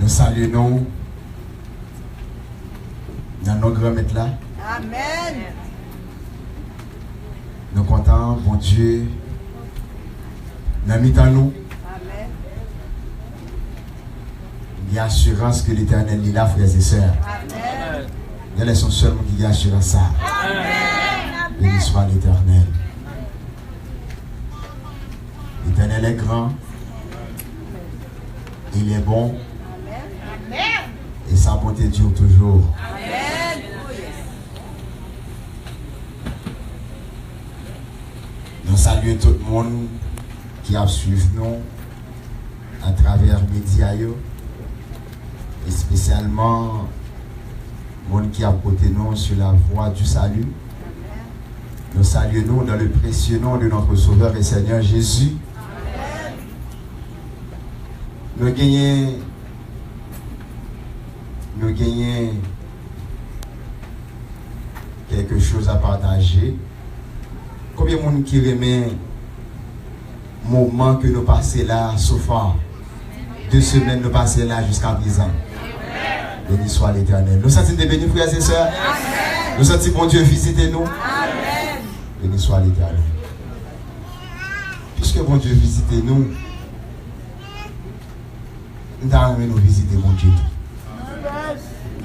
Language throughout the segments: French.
Nous saluons dans nos grands maîtres là. Amen. Nous comptons, bon Dieu, nous mettons nous. Amen. Il y a assurance que l'Éternel est là, frères et sœurs. Amen. Il y a son seul qui a assurance ça. Amen. Béni soit l'Éternel. L'Éternel est grand. Il est bon. Amen. Et sa bonté dure toujours. Amen. Nous saluons tout le monde qui a suivi nous à travers les médias. Et spécialement le monde qui a côté nous sur la voie du salut. Nous saluons nous dans le précieux nom de notre Sauveur et Seigneur Jésus. Nous gagnons quelque chose à partager. Combien de monde qui remet le moment que nous passons là, sauf 2 semaines nous passons là jusqu'à présent. Béni soit l'Éternel. Nous sentons des bénis, frères et sœurs. Nous sentons bon Dieu visiter nous. Béni soit l'Éternel. Puisque bon Dieu visite nous, nous allons nous visiter mon Dieu.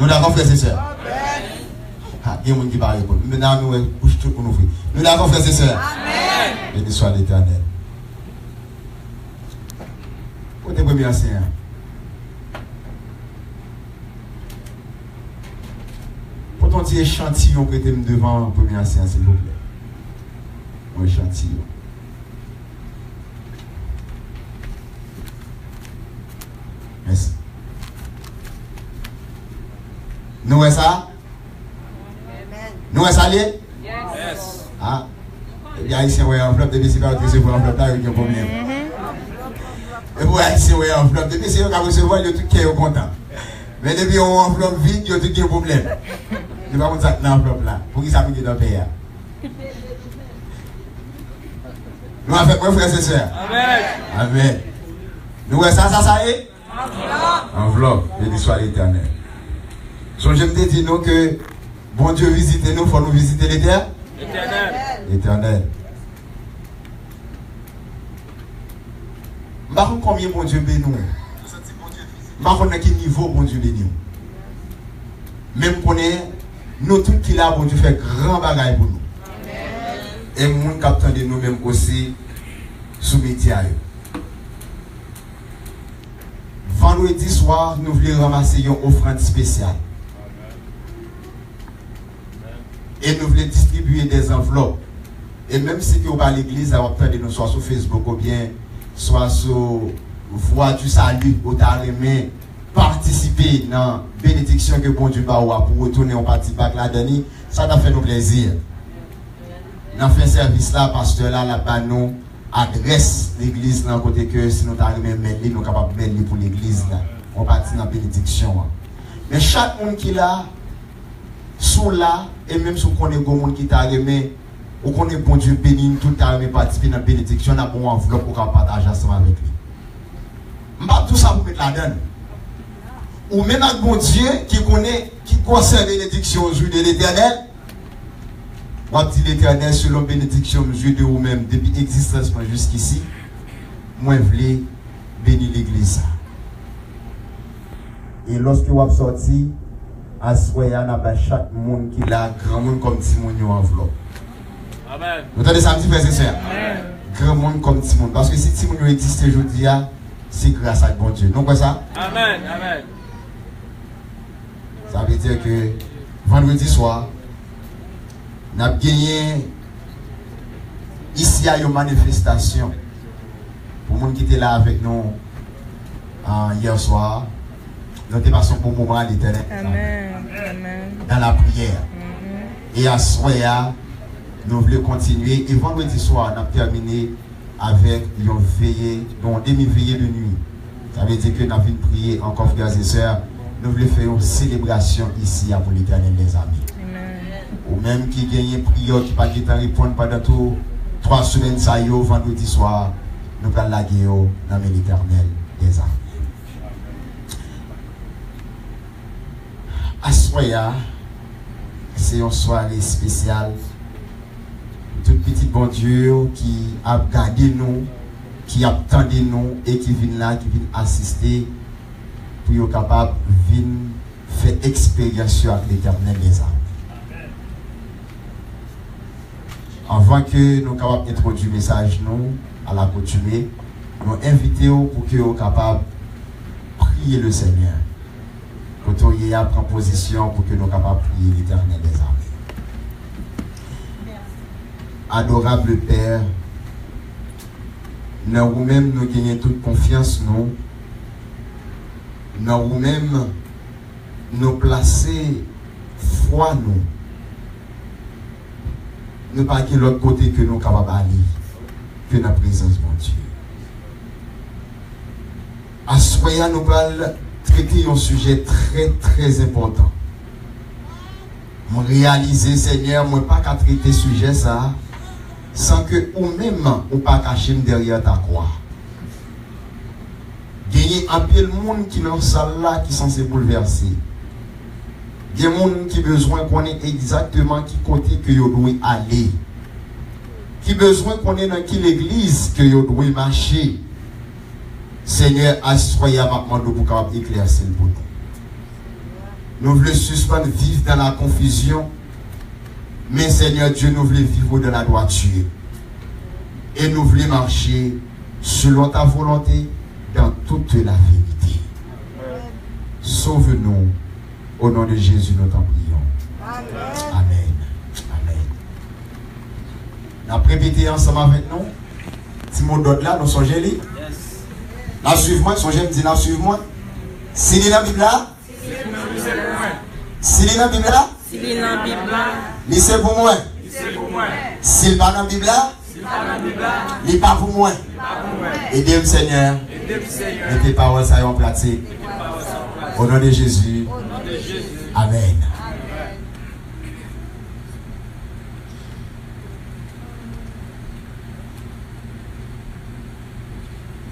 Nous l'avons, frères et sœurs. Il y a des gens qui parlent. Nous allons bouche tout pour nous. Nous l'avons, frères et sœurs. Béni soit l'Éternel. Côté premier enseignant. Pour ton petit échantillon, prêtez-moi devant le premier enseignant, s'il vous plaît. Un échantillon. Merci. Nous voyons ça? Nous voyons ça? Yes. Ah. Et bien, ici, on voit enveloppe de BCP, on recevoir enveloppe là, il y a un problème. Et pour ici, on voit enveloppe de BCP, on va recevoir, il y a tout qui est content. Mais depuis on enveloppe vide, il y a tout qui est un problème. Nous ne pouvons pas dans l'enveloppe là, pour qu'ils s'appliquent dans le pays. Nous avons fait quoi, frères et sœurs? Amen. Amen. Nous voyons ça, ça est? Enveloppe. Béni soit l'Éternel. So, je me dis nous que bon Dieu visite nous, il faut nous visiter l'Éternel. L'Éternel. Je ne sais pas combien bon Dieu bénit nous. Je ne sais pas à quel niveau bon Dieu bénit nous. Même qu'on est, nous tous qui là, bon Dieu fait grand bagaille pour nous. Et les gens qui attendent nous-mêmes aussi sous média. Vendredi soir, nous voulons ramasser une offrande spéciale. Et nous voulons distribuer des enveloppes. Et même si vous pas à l'église, vous pouvez nous soit sur Facebook ou bien soit sur Voix du Salut, ou t'arrêter participer dans la bénédiction que bon Dieu va pour retourner en partie bac là-dedans. Ça t'a fait nous plaisir. Dans fait service là, pasteur là, la nous adresse l'église dans côté que si nous t'arrivons mêler, nous capables de mêler pour l'église là. On partit dans la bénédiction. Mais chaque monde qui là, sous là, et même si on connaît bon monde qui t'a aimé, ou connaît bon Dieu béni, tout t'a aimé participer dans la bénédiction, on a bon enveloppe pour partager ensemble avec lui. Je ne vais pas tout ça pour mettre là-dedans. Ou même avec bon Dieu qui connaît, qui concerne la bénédiction au jour de l'Éternel. Moi, je dis l'Éternel, selon la bénédiction au jour de vous-même, depuis l'existence jusqu'ici, moi, je voulais bénir l'église. Et lorsque vous avez sorti, à ce moment-là, chaque monde qui a grand monde comme Timon en enveloppe. Amen. Vous entendez ça, petit frère et sœur? Grand monde comme Timon. Parce que si Timon existe aujourd'hui, c'est grâce à bon Dieu. Donc, quoi ça? Amen. Amen. Ça veut dire que vendredi soir, nous avons gagné ici à une manifestation pour les gens qui étaient là avec nous hier soir. Nous avons passé un bon moment à l'Éternel. Dans la prière. Et à ce soir, nous voulons continuer. Et vendredi soir, nous avons terminé avec une veillée, une demi-veillée de nuit. Ça veut dire que nous avons prié encore, frères et sœurs. Nous voulons faire une célébration ici pour l'Éternel, les amis. Ou même qui gagne prière, qui ne peut pas répondre pendant 3 semaines, ça y est, vendredi soir, nous allons la guerre dans l'Éternel, les amis. À soya, c'est une soirée spéciale. Toute petite bon Dieu qui a gardé nous, qui a attendu nous et qui vient là, qui vient assister pour être capable de venir faire expérience avec l'Éternel des âmes. Avant que nous capables d'introduire le message nous à la coutume, nous invitons pour que nous capables de prier le Seigneur. Pour que nous prendre position pour que nous capables de prier l'Éternel des âmes. Adorable Père, dans vous-même nous gagnons toute confiance, nous. Dans vous-même nous placer foi, nous. Nous pas de l'autre côté que nous sommes capables d'aller, que dans la présence de mon Dieu. À ce moment, nous allons traiter un sujet très très important. Je réalise, Seigneur, je ne peux pas traiter ce sujet ça sans que vous-même ou pas cacher derrière ta croix. Il y a un peu de monde qui est dans cette salle là qui sont censés bouleverser. Il y a des gens qui ont besoin qu'on ait exactement qui côté que vous devez aller. Qui ont besoin qu'on ait dans quelle église que vous devez marcher. Seigneur, assoyez maintenant pour éclaircir pour nous. Nous voulons suspendre vivre dans la confusion. Mais Seigneur Dieu, nous voulons vivre dans la droiture. Et nous voulons marcher selon ta volonté dans toute la vérité. Sauve-nous. Au nom de Jésus, nous t'en prions. Amen. Amen. Nous avons répété ensemble avec nous. Si mon d'autres là, nous sommes gelés. Là, suivez-moi. Songez, me dit, là, suivez-moi. Si il est dans la Bible là. Si il est dans la Bible là. Si il est dans la Bible là. C'est pour moi. S'il n'est pas dans la Bible là. Il n'est pas pour moi. Aidez-moi, Seigneur. Mettez paroles ça en pratique. Au nom de Jésus. Amen.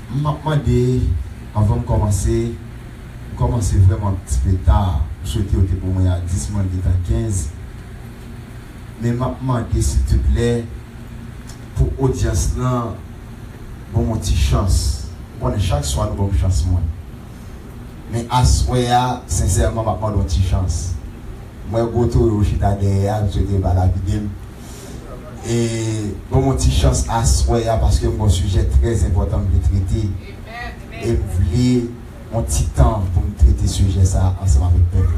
Je me demande, avant de commencer vraiment un petit peu tard. Je souhaitais pour moi à 10 mois, 15. Mais je me demande, s'il te plaît, pour l'audience là, bon, mon petit chance. Chaque soir, nous avons une chance. Mais à ce moment, sincèrement, je vais prendre une petite chance. Moi, je suis derrière, je suis dans la vidéo. Et pour mon petit chance à ce moment, parce que c'est un sujet très important de traiter. Et je voulais un petit temps pour me traiter ce sujet ça ensemble avec le peuple.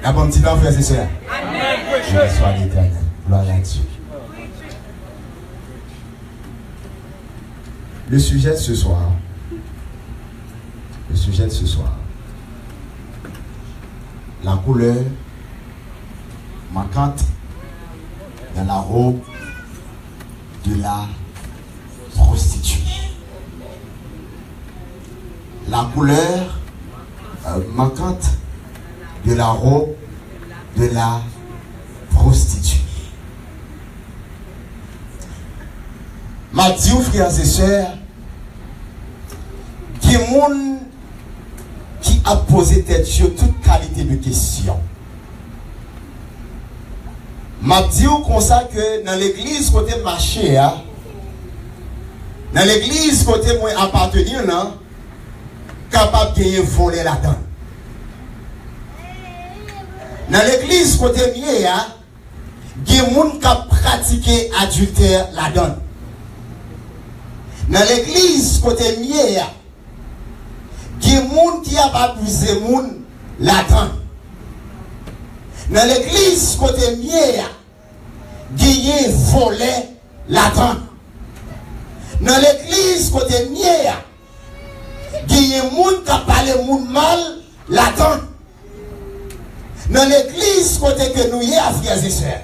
Un bon petit temps, frères et sœurs. Que soit l'Éternel. Gloire à Dieu. Le sujet de ce soir. La couleur marquante dans la robe de la prostituée. La couleur marquante de la robe de la prostituée. Ma dit aux frères et sœurs, il y a des gens qui a posé tête sur toute qualité de questions. Ma dit comme ça que dans l'église côté marché, dans l'église côté moi appartenir, capable de voler là-dedans. Dans l'église côté mieux, il y a des gens qui pratiquent adultère là-dedans. Dans l'église côté mieux, il y a des gens qui ont abusé les gens là-dedans. Dans l'église côté mieux, il y a volé là-dedans. Dans l'église côté mieux, il y a des gens qui ont parlé mal là-dedans. Dans l'église côté que nous y a, frères et sœurs,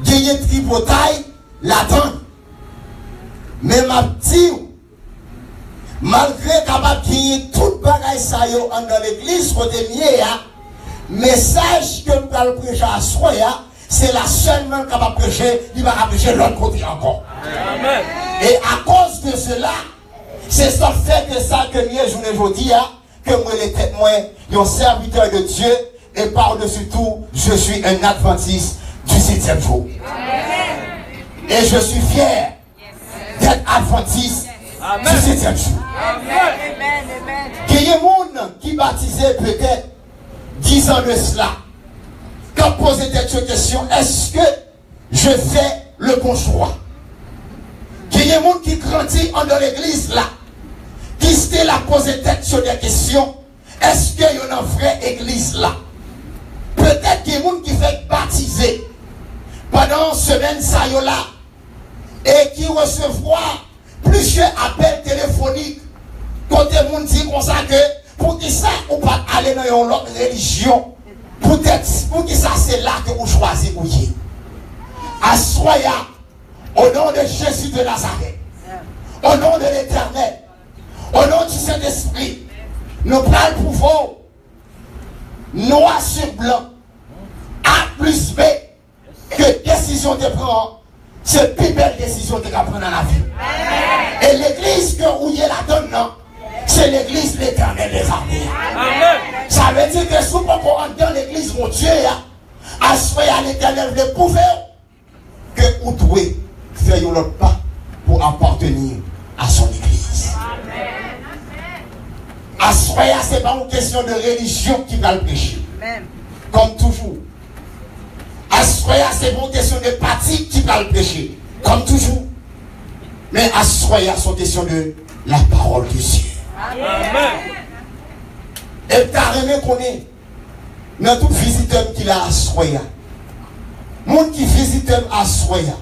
il y a des tripotailles là-dedans. Mais ma petite, malgré qu'il y ait tout bagaille ça dans l'église côté mieux, message que nous allons prêcher à soi, c'est la seule même qui va prêcher, il va prêcher l'autre côté encore. Amen. Et à cause de cela, c'est ça fait que ça que mieux je ne vous dis, que moi les têtes moi, un serviteur de Dieu et par-dessus tout, je suis un adventiste du 7e jour. Et je suis fier d'être adventiste du 7e jour. Il y a des gens qui baptisaient peut-être 10 ans de cela. Quand poser cette question, est-ce que je fais le bon choix? Il y a des gens qui grandissent dans l'église là, qui se la poser tête sur des questions. Est-ce qu'il y a une vraie église là? Peut-être qu'il y a des gens qui fait baptiser pendant une semaine ça y là et qui recevoir plusieurs appels téléphoniques côté monde dit comme ça que pour qui ça ou pas aller dans une autre religion pour qui ça c'est là que vous choisissez où y est. Assoya au nom de Jésus de Nazareth, au nom de l'Éternel, au nom du Saint-Esprit, nous prenons le pouvoir noir sur blanc A plus B que décision de prendre, c'est la plus belle décision de prendre dans la vie. Et l'église que vous y est là-dedans, c'est l'église de l'Éternel des armées. Ça veut dire que si vous rentrez dans l'église, mon Dieu, à ce à l'Éternel, vous pouvez que vous devez faire l'autre pas pour appartenir à son église. À ce c'est pas une question de religion qui va le pécher. Comme toujours. À ce c'est pas une question de parti qui va le pécher. Comme toujours. Mais à ce c'est une question de la parole de Dieu. Et carrément qu'on est dans tout visiteur qui a à Soya. Monde qui visite à Soya.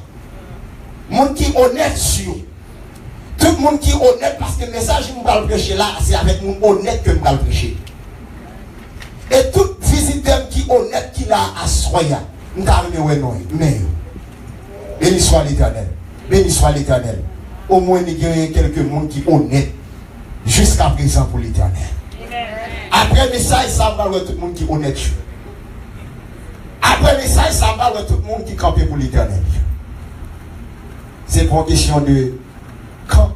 Monde qui est honnête sur. Tout le monde qui est honnête parce que le message que nous allons prêcher là, c'est avec nous honnête que nous allons prêcher. Et tout visiteur qui est honnête qui a à Soya. Nous allons dire non. Mais béni soit l'Éternel. Béni soit l'Éternel. Au moins il y a quelques monde qui est honnête jusqu'à présent pour l'Éternel. Après le message, ça va voir tout le monde qui est honnête. Après le message, ça va voir tout le monde qui campe pour l'Éternel. C'est pas une question de quand,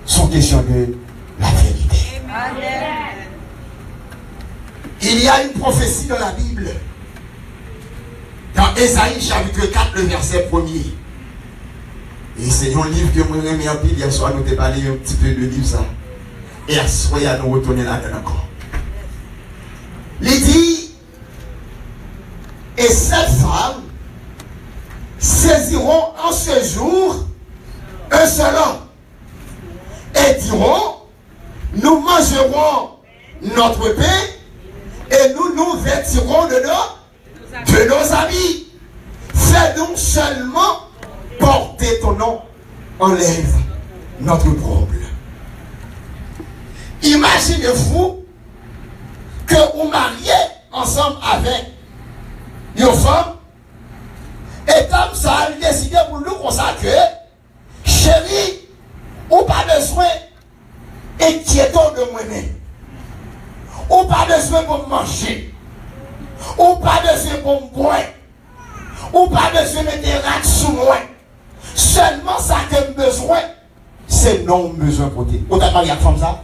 c'est une question de la vérité. Il y a une prophétie dans la Bible, dans Ésaïe chapitre 4, le verset 1er. Et c'est un livre que moi j'aime bien. Hier soir, nous avons parlé un petit peu de livre ça. Et à ce soir, nous retournons là-dedans encore. Il dit, et cette femme saisiront en ce jour un seul homme et diront, nous mangerons notre pain et nous nous vêtirons de nos amis. Fais-nous seulement porter ton nom, enlève notre trouble. Imaginez-vous que vous mariez ensemble avec une femme et comme ça, elle décide pour nous consacrer, chérie, ou pas besoin inquiétant de moi-même, ou pas besoin pour manger, ou pas besoin pour me boire, ou pas besoin de des rats sous moi. Seulement ça que j'ai besoin, c'est non besoin pour dire. Vous avez marié comme ça?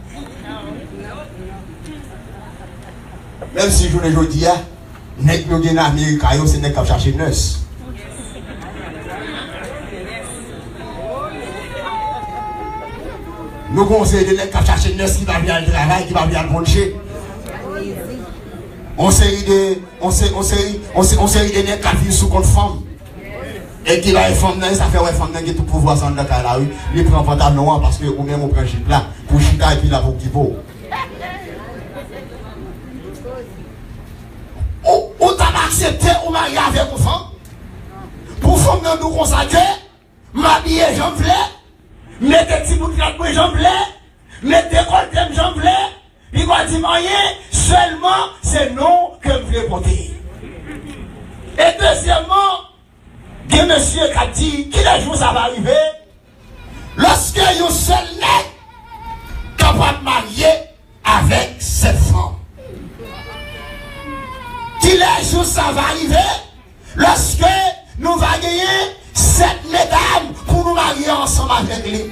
Même si je ne dis pas, n'est-ce pas en Amérique, c'est n'est qu'à chercher neuf. Nous conseillons de qu'à chercher neuf qui va bien le travail, qui va bien le poncher. On série de nègres qui vivent sous compte femme. Et qui va être femme, ça fait ouais femme qui a tout pouvoir sans le cas là, oui. Il prend pantalon noir parce que ou même on prend chip là, pour chita et puis là pour qui vaut. Ou t'as accepté ou marié avec une femme? Pour femme nous consacrer, m'habiller j'en voulais, mettez petits bouts de pour j'en voulais, mettez coltem j'en voulais, il va dire marié, seulement c'est non que je voulais porter. Et deuxièmement, il y a un monsieur qui a dit, qui les jours ça va arriver, lorsque un seul nègre capable de marier avec cette femme. Qui les jours ça va arriver, lorsque nous allons gagner 7 mesdames pour nous marier ensemble avec lui.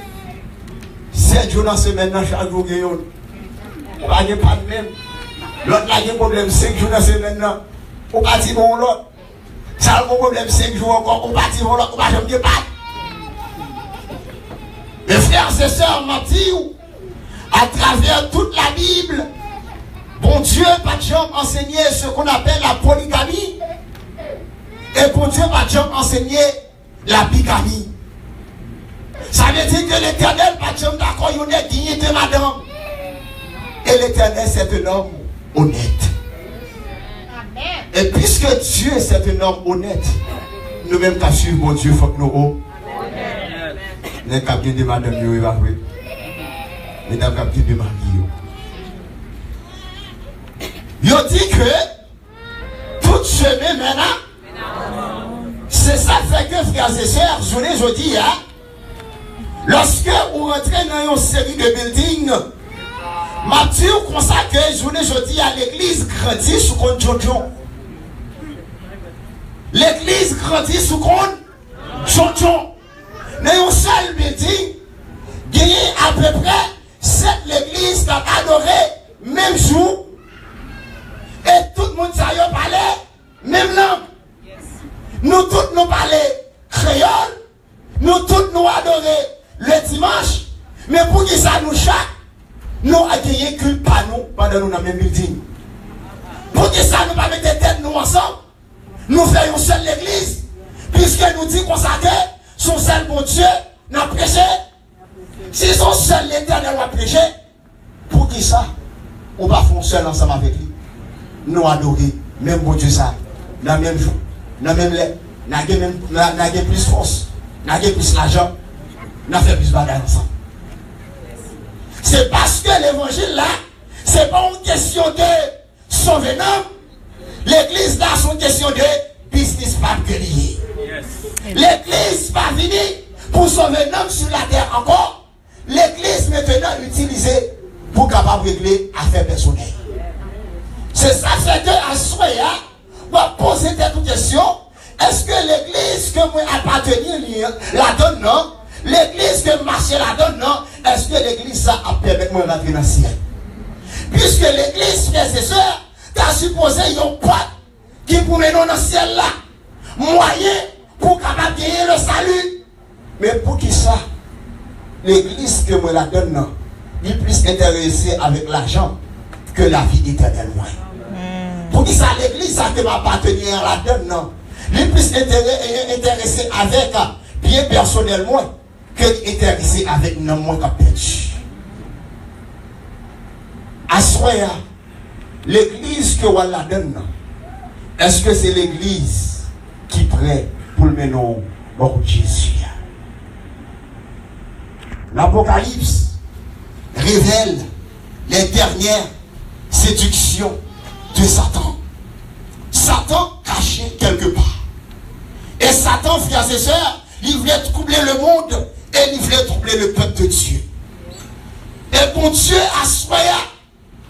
7 jours dans la semaine, chaque jour, on ne va pas de même. L'autre là, il y a un problème 5 jours dans la semaine. On partit pour l'autre. Ça a un problème 5 jours encore. On partit pour l'autre. On va jamais pas. Mes frères et sœurs m'ont dit, à travers toute la Bible, bon Dieu pas jamais enseigné ce qu'on appelle la polygamie. Et bon Dieu pas jamais enseigné la bigamie. Ça veut dire que l'Éternel pas jamais d'accord, il y a une dignité, madame. Et l'Éternel, c'est un homme honnête. Et puisque Dieu, c'est un homme honnête, nous-mêmes, qu'à suivre mon Dieu, il faut que nous haut. Les capitaines de madame, il va jouer. Mesdames, capitaines de mari. Il dit que tout chemin maintenant, c'est ça fait que, frères et sœurs, je dis, hein, lorsque vous rentrez dans une série de buildings, ma dit comme ça que je dis à l'église grandit sous compte Jojo. L'église grandit sous compte Jojo. Dans un seul building, il y a à peu près 7 églises qui ont adoré même jour. Et tout le monde a parlé même langue. Nous tous nous parlons créole. Nous tous nous adorons le dimanche. Mais pour qui ça nous chaque, nous accueillons culte par nous pendant nous dans le même building. Pour que ça nous pas mettre tête nous ensemble, nous faisons seule l'église, puisque nous disons qu'on s'attend, son seul bon Dieu n'a prêché. Si son seul l'Éternel a prêché, pour qui ça, on va faire seul ensemble avec lui. Nous adorer, même bon Dieu ça, dans le même jour, dans le même lait, nous avons plus force, nous avons plus l'argent, nous avons fait plus de bagages ensemble. C'est parce que l'évangile là, c'est pas une question de sauver l'homme. L'église là, c'est une question de business pas lié. L'église pas venue pour sauver l'homme sur la terre encore. L'église maintenant utilisée pour capable régler affaires personnelles. C'est ça fait que à Soya, on va poser cette question. Est-ce que l'église que moi appartenir la donne non? L'église que marcher la donne non? Est-ce que l'église ça a permis de rentrer dans le ciel? Puisque l'église, frères et sœurs, t'as supposé un pote qui pour mener dans le ciel là, moyen pour capable gagner le salut. Mais pour qui ça? L'église que moi la donne non, il est plus intéressé avec l'argent que la vie éternelle moi. Pour qui ça l'église ça que m'appartenir à la donne non, il est plus intéressé avec bien personnel moi que intéressé avec non moins qu'a perdu. Assoya, l'église que on la donne, est-ce que c'est l'église qui prête pour le mener au Jésus? L'Apocalypse révèle les dernières séductions de Satan. Satan caché quelque part. Et Satan, frères et sœurs, il voulait troubler le monde et il voulait troubler le peuple de Dieu. Et bon Dieu, à Soya,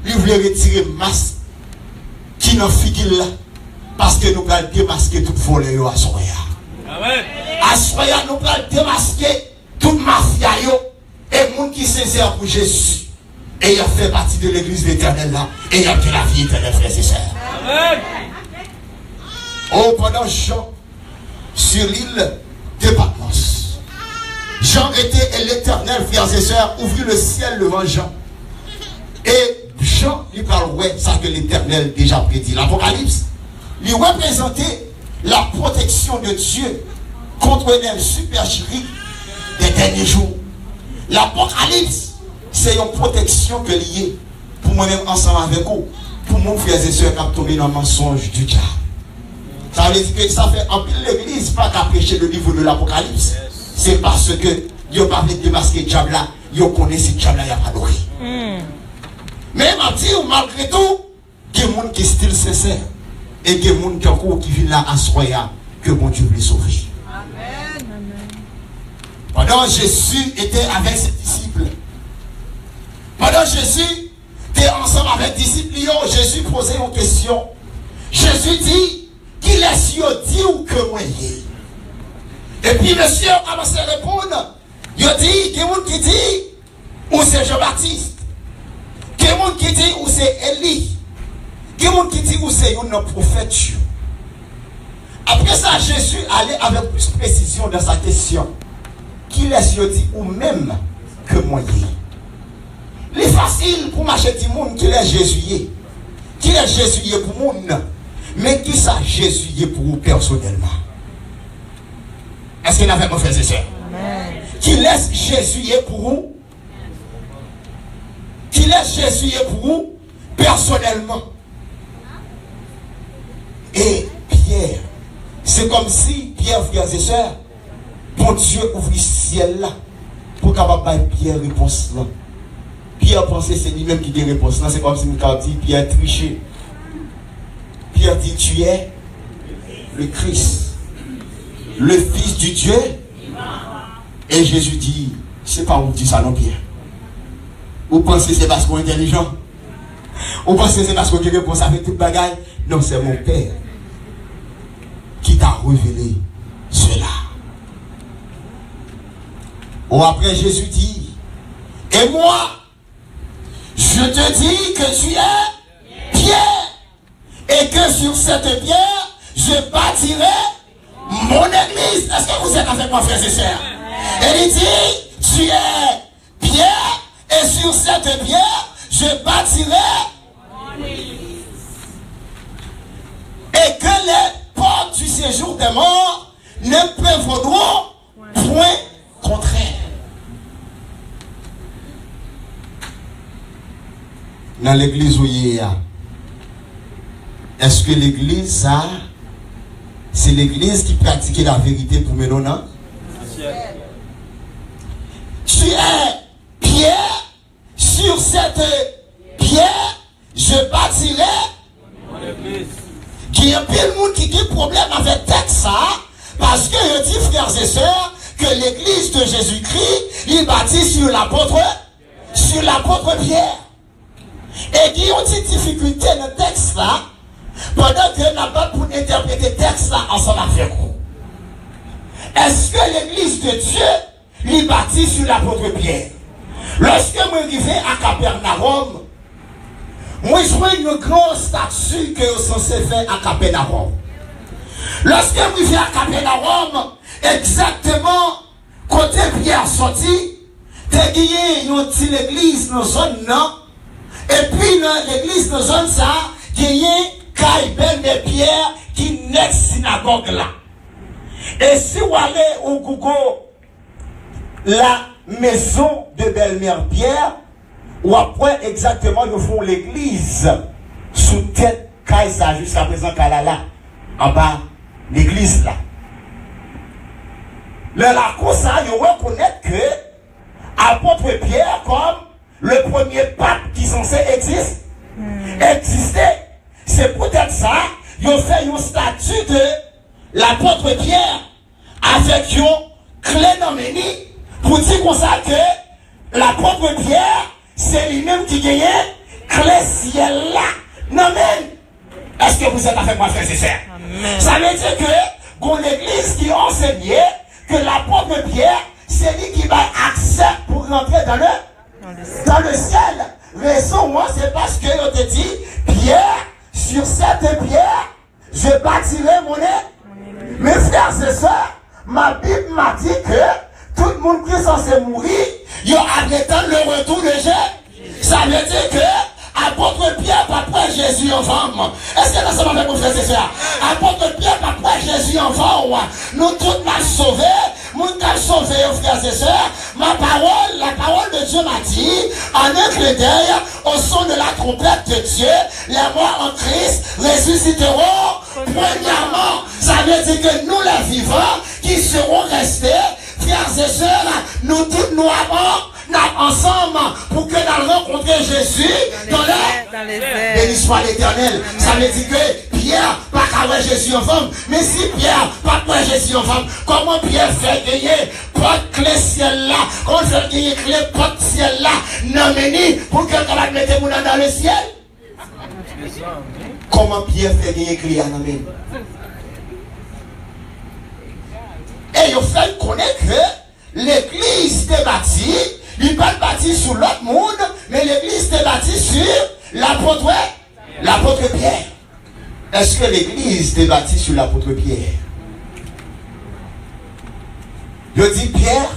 il voulait retirer masque qui n'en figure là. Parce que nous allons démasquer tout volé à Soya. À Soya, nous allons démasquer toute mafia et les gens qui se servent pour Jésus. Et il a fait partie de l'église éternelle là. Et il a fait la vie éternelle, frères et sœurs. Oh, pendant Jean, sur l'île de Patmos, Jean était et l'Éternel, frères et sœurs, ouvrit le ciel devant Jean. Et Jean lui parle, ouais, ça que l'Éternel déjà prédit. L'Apocalypse lui représentait la protection de Dieu contre les supercheries des derniers jours. L'Apocalypse, c'est une protection que liée pour moi-même ensemble avec vous, pour mon frères et sœurs qui ont tombé dans le mensonge du diable. Ça veut dire que ça fait en pile l'église pas qu'à prêcher le livre de l'Apocalypse. C'est parce que ils n'ont pas fait démasquer le diable là, ils connaissent ce diable là, il n'y a pas adoré. Mais malgré tout, il y a des gens qui sont style sincère et il y a des gens qui viennent là à Soya que mon Dieu veut sauver. Amen. Pendant Jésus était avec ses disciples, pendant Jésus était ensemble avec les disciples, Jésus posait une question. Jésus dit, qui laisse dit ou que moi y. Et puis monsieur a commencé à répondre. Il dit, il y a quelqu'un qui dit, ou c'est Jean-Baptiste. Il y a quelqu'un qui dit, ou c'est Élie. Il y a des gens qui disent que c'est un prophète. Après ça, Jésus allait avec plus de précision dans sa question. Qui laisse dit ou même que moi. Il est facile pour marcher du monde qui est Jésus. Qui est Jésus pour le monde. Mais qui ça Jésus pour vous personnellement? Est-ce qu'il y a mon frère et soeur? Qui laisse Jésus pour vous? Qui laisse Jésus pour vous personnellement? Et Pierre, c'est comme si Pierre, frères et sœurs, bon Dieu ouvre le ciel là pour capable faire Pierre réponse là. Pierre pensait c'est lui-même qui dit réponse là. C'est comme si nous dit Pierre triché. Pierre dit tu es le Christ, le Fils du Dieu. Et Jésus dit, c'est pas où dit ça non Pierre. Vous pensez c'est parce qu'on est intelligent? Vous pensez c'est parce qu'on a réponse avec toute bagaille? Non, c'est mon Père qui t'a révélé cela. Ou après Jésus dit, et moi, je te dis que tu es Pierre, et que sur cette pierre, je bâtirai mon église. Est-ce que vous êtes avec moi, frères et sœurs? Et il dit, tu es Pierre, et sur cette pierre, je bâtirai mon église. Et que les portes du séjour des morts ne prévaudront point contre elle. Dans l'église où il y a, est-ce que l'église ça, c'est l'église qui pratique la vérité pour nous, non? Tu es Pierre, sur cette pierre, je bâtirai mon église. Il y a plein de monde qui a un problème avec le texte, parce que je dis, frères et sœurs, que l'église de Jésus-Christ, il bâtit sur l'apôtre Pierre. Et qui ont une difficulté dans le texte là, pendant que n'a pas pour interpréter le texte là ensemble avec vous. Est-ce que l'église de Dieu, il bâtit sur l'apôtre Pierre? Lorsque je suis arrivé à Capernaum, moi, je vois une grande statue que je suis censé faire à Capernaum. Lorsque je suis à Capernaum, exactement, côté Pierre sorti, tu as gagné une petite église dans la zone, non? Et puis, dans l'église dans la zone, ça, il y a une belle de Pierre qui n'est synagogue là. Et si vous allez au Google, la maison de belle-mère Pierre, ou après exactement ils font l'église sous tête Kaisa jusqu'à présent Kalala en bas l'église là. La cour ça ils reconnaissent que apôtre Pierre comme le premier pape qui censé exister, c'est peut-être ça ils ont fait une statue de l'apôtre Pierre avec une clé d'Aménie pour dire comme ça que l'apôtre Pierre c'est lui-même qui gagne clé ciel là. Non mais, est-ce que vous êtes avec moi, frères et sœurs? Ça veut dire que dans l'église qui enseignait que l'apôtre Pierre, c'est lui qui va accès pour rentrer dans le ciel. Raison, moi, c'est parce que on te dit, Pierre, sur cette pierre, je bâtirai mon église. Mes frères et sœurs, ma Bible m'a dit que tout le monde qui est censé mourir, il attend le retour de Jésus. Ça veut dire que apôtre Pierre pas près Jésus en femme. Est-ce que nous sommes avec mon frère et soeur? Apôtre Pierre pas près Jésus en femme. Nous tous nous sauvés. Nous nous sauvés, frères et sœurs. La parole de Dieu m'a dit, en un clin d'œil, au son de la trompette de Dieu, les morts en Christ ressusciteront premièrement. Ça veut dire que nous les vivants qui seront restés, frères et sœurs, nous tous nous avons ensemble pour que nous rencontrions Jésus dans les airs. Béni soit l'Éternel. Ça veut dire que Pierre pas qu'à Jésus en femme. Mais si Pierre pas qu'à Jésus en femme, comment Pierre fait gagner porte clé ciel là? Comment fait gagner clé porte ciel là? Non mais pour que nous mettions dans le ciel. Comment Pierre fait gagner clé à nous? Et il fait connaître que l'église est bâtie, il n'est pas bâtie sur l'autre monde, mais l'église est bâtie sur l'apôtre Pierre. est-ce que l'église est bâtie sur l'apôtre Pierre? Je dis Pierre,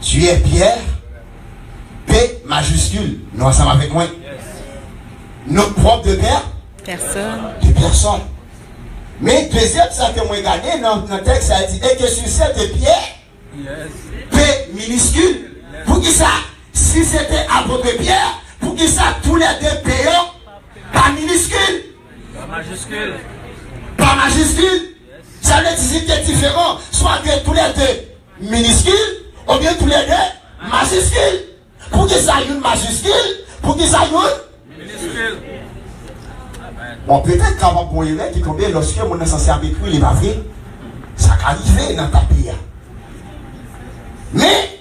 tu es Pierre, P majuscule, non, ça avec moi. Notre propre de Père? Personne. De personne. Mais deuxième, ça que moi gagné dans le texte, ça dit, et que sur cette pierre, P minuscule, pour qui ça, si c'était apôtre Pierre, pour qui ça, tous les deux payants, pas minuscule. Pas majuscule. Pas majuscule. Ça veut dire que c'est différent, soit que tous les deux minuscules, ou bien tous les deux majuscules. Pour que ça ait une majuscule, pour que ça ait une Minuscule. bon, peut-être qu'avant pour y qui tombe lorsque mon est censé avec lui, il va vrai. Ça arrive dans ta pays. Mais,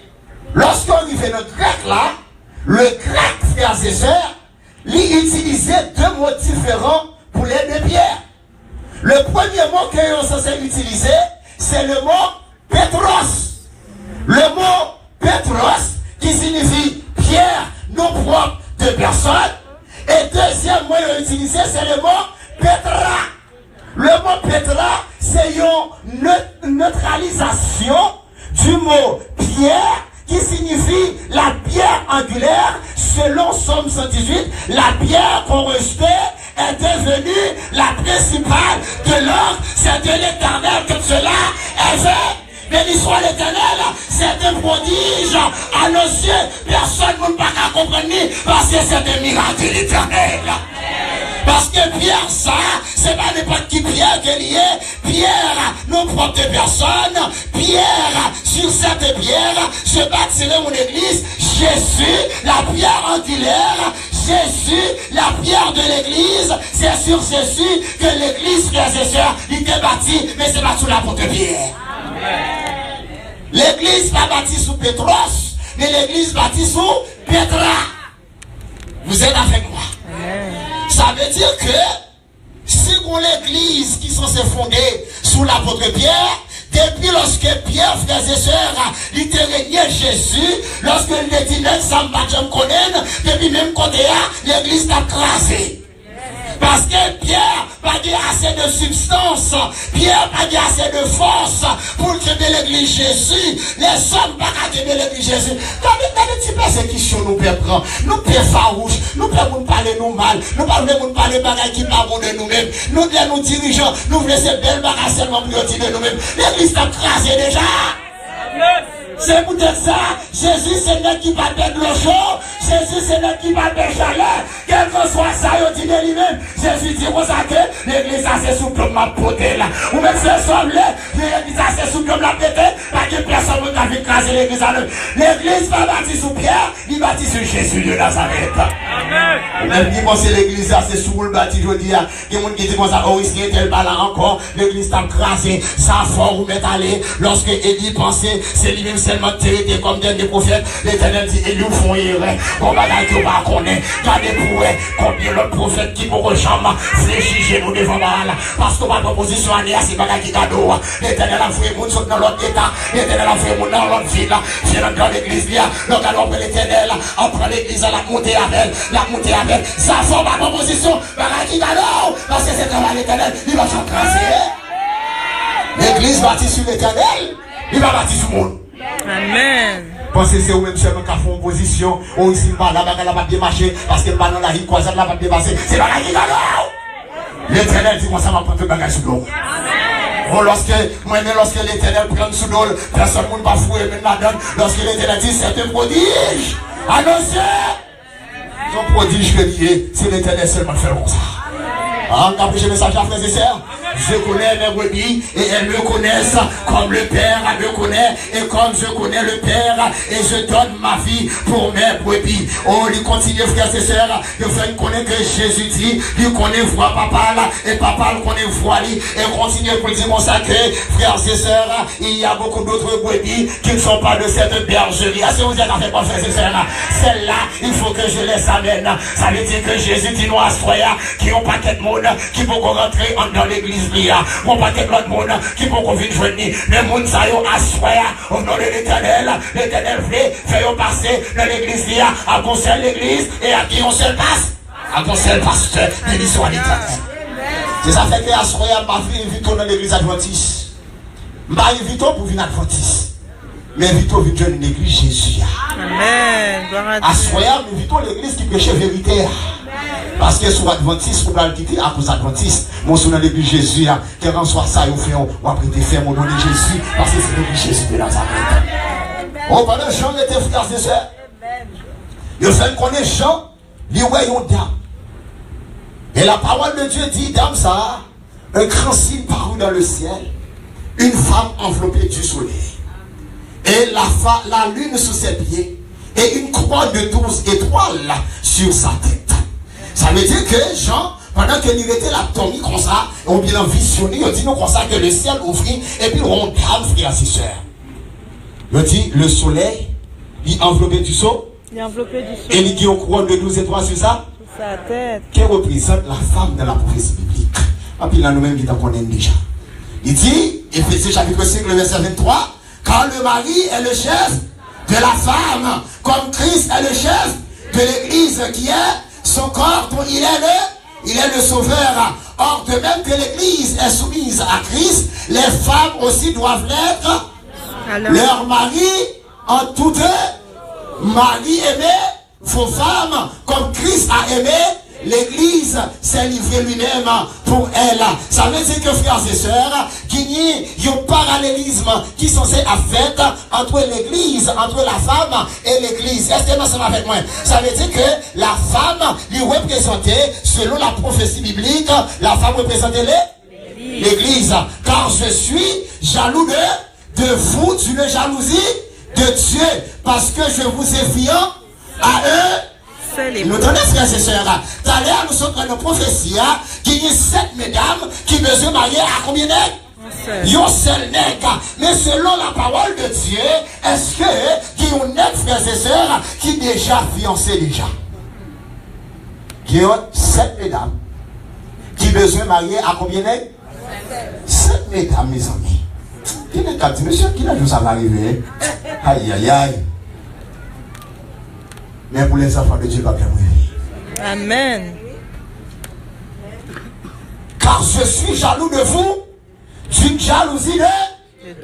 lorsqu'on arrive dans le grec là, le grec, frères et sœurs, il utilisait deux mots différents pour les deux pierres. Le premier mot qu'ils sont censés utiliser, c'est le mot Petros. Le mot Petros, qui signifie pierre non propre de personne. Et deuxième mot qu'ils ont utilisé, c'est le mot Petra. Le mot Petra, c'est une neutralisation du mot pierre, qui signifie la pierre angulaire. Selon Somme 118, la pierre qu'on rejetait est devenue la principale de l'ordre. C'est de l'Éternel que cela est fait. Béni soit l'Éternel, c'est un prodige à nos yeux. Personne ne peut pas comprendre parce que c'est un miracle de l'Éternel. Parce que Pierre, ça, c'est pas n'importe qui Pierre qui est lié. Pierre, non propre de personne. Pierre, sur cette pierre, je bâtirai mon église. Jésus, la pierre angulaire. Jésus, la pierre de l'église. C'est sur Jésus que l'église, frères et sœurs, il est bâtie, mais c'est pas sous l'apôtre Pierre. L'église pas bâtie sous Pétros, mais l'église bâtie sous Petra. Vous êtes avec moi? Ça veut dire que si on l'église qui sont fondée sous l'apôtre Pierre, depuis lorsque Pierre, frères et sœurs, il était régné Jésus, lorsque il dit net, ça me connaît, depuis même côté, l'église t'a crasé. Parce que Pierre n'a pas assez de substance, Pierre n'a pas assez de force pour créer l'église Jésus. Les hommes n'ont pas créer l'église Jésus. Quand les petits persécutions nous prendre, nous perdons farouche, nous pouvons parler nous mal, nous pouvons parler de qui parlent de nous-mêmes. Nous, nous dirigeants, nous voulons ces belles bagages seulement pour de nous-mêmes. L'église t'a crasé déjà. C'est peut-être ça. Jésus, c'est l'un qui va perdre le chaud. Jésus, c'est l'un qui va perdre chaleur. Quel que soit ça, il dit de lui-même. Jésus dit, vous savez, l'église a ses sous comme ma potée là. Ou même c'est semblé, l'église a ses sous comme la pété. Parce que personne ne va écraser l'église à l'heure. L'église va bâtir sous Pierre, il bâtit sur Jésus de Nazareth. Amen. Même qui pense que l'église a ses sous le bâti, je dis, il y a des gens qui disent comme ça, oh, ici, tel ballon encore, l'église t'a crasé, ça fort ou mettre aller. Lorsque Élie pensait, c'est lui-même seulement traité comme des prophètes, l'Éternel dit, et nous font errer, bon bagage que va connaître, gardez pour eux, combien l'autre prophète qui pourrait jamais fléchir chez nous devant Baal, parce que ma proposition à Néa, c'est bagage qui cadeau, l'Éternel a fait moun saute dans l'autre état, l'Éternel a fait moun dans l'autre ville, viens dans l'église, donc alors après l'Éternel, après l'église, la montée avec, ça fait ma proposition, bagage qui cadeau, parce que c'est travail l'Éternel, il va s'encraser. L'église bâtie sur l'Éternel, il va bâtir sur le monde. Amen. Pensez c'est vous-même seulement qui font position, ou ici, la bagarre va bien marcher, parce que le ballon là, il croise, la va bien passer, c'est la bagarre qui va là. L'Éternel dit, moi ça va prendre le bagage sous l'eau. Oh, lorsque l'Éternel prend sous l'eau, personne ne va fouiller même la donne, lorsque l'Éternel dit, c'est un prodige, annoncé. Son prodige que lié, c'est l'Éternel seulement fait comme ça. Ah, on a pris le message à frères et sœurs. Je connais mes brebis et elles me connaissent comme le Père me connaît et comme je connais le Père et je donne ma vie pour mes brebis. Oh, il continue, frères et sœurs, il faut connaître que Jésus dit, il connaît voix papa là et papa le connaît voix lui et continue pour dire mon sacré, frères et sœurs, il y a beaucoup d'autres brebis qui ne sont pas de cette bergerie. Ah, si vous êtes en fait pas frères et sœurs, celle-là, il faut que je les amène. Ça veut dire que Jésus dit nous à Soya qui ont pas de monde qui vont rentrer dans l'église. Mon paquet de l'autre monde qui peut venir joindre le monde ça yo assoya au nom de l'Éternel. L'Éternel fait passer dans l'église à conseil l'église et à qui on se passe à ton seul pasteur, béni soit l'Éternel. C'est ça fait que à ce moment ma vie invite dans l'église adventiste. Ma invite pour venir adventiste. Mais invite pour venir dans l'église Jésus. Amen. À ce moment invite l'église qui prêche vérité. Parce que sur adventiste, pour le quitter à cause adventiste, mon son dans l'église Jésus, quel en soit ça, vous faites, ou après te faire mon nom de Jésus, parce que c'est l'église Jésus de Nazareth. Oh, pendant Jean était frères et sœurs, il fait connaître Jean, il voit une dame. Et la parole de Dieu dit, dame, ça, un grand signe parut dans le ciel, une femme enveloppée du soleil, et la lune sous ses pieds, et une couronne de 12 étoiles sur sa tête. Ça veut dire que Jean, pendant qu'il était là, Tommy comme ça, on bien visionné, il dit nous comme ça que le ciel ouvrit, et puis on dame, frères et sœurs. Il dit le soleil, il enveloppé du sol, Il est enveloppé du sol. et il dit une couronne de 12 étoiles sur ça. Sa tête. Qui représente la femme dans la prophétie biblique. Et puis là, nous-mêmes, qui t'en connaissons déjà. Il dit, Éphésiens chapitre 5, le verset 23, car le mari est le chef de la femme, comme Christ est le chef de l'église qui est son corps, dont il est le sauveur. Or, de même que l'église est soumise à Christ, les femmes aussi doivent l'être. Leur mari en tout mari aimé vos femmes comme Christ a aimé l'église, s'est livré lui-même pour elle. Ça veut dire que frères et sœurs, qu'il y a un parallélisme qui sont censés faire entre l'église, entre la femme et l'église. Est-ce que ça va avec moi? Ça veut dire que la femme lui représentait, selon la prophétie biblique, la femme représentait l'église. Car je suis jaloux de vous, d'une jalousie de Dieu, parce que je vous ai fiant à eux. Nous donnons, frères et sœurs, d'ailleurs nous sommes dans une prophétie qu'il y a 7 mesdames qui besoin marier à combien d'êtres? Yon seul nègre. Mais selon la parole de Dieu, est-ce que qu'il y a un nègre, frères et sœurs, qui déjà fiancé déjà? Il y a 7 mesdames qui besoin marier à combien d'êtres? 7 mesdames, mes amis. Qui n'est qu'à dire, monsieur, qui n'a pas ça va arriver? Aïe, aïe, aïe. Mais pour les enfants de Dieu, va bien mourir. Amen. Car je suis jaloux de vous, d'une jalousie de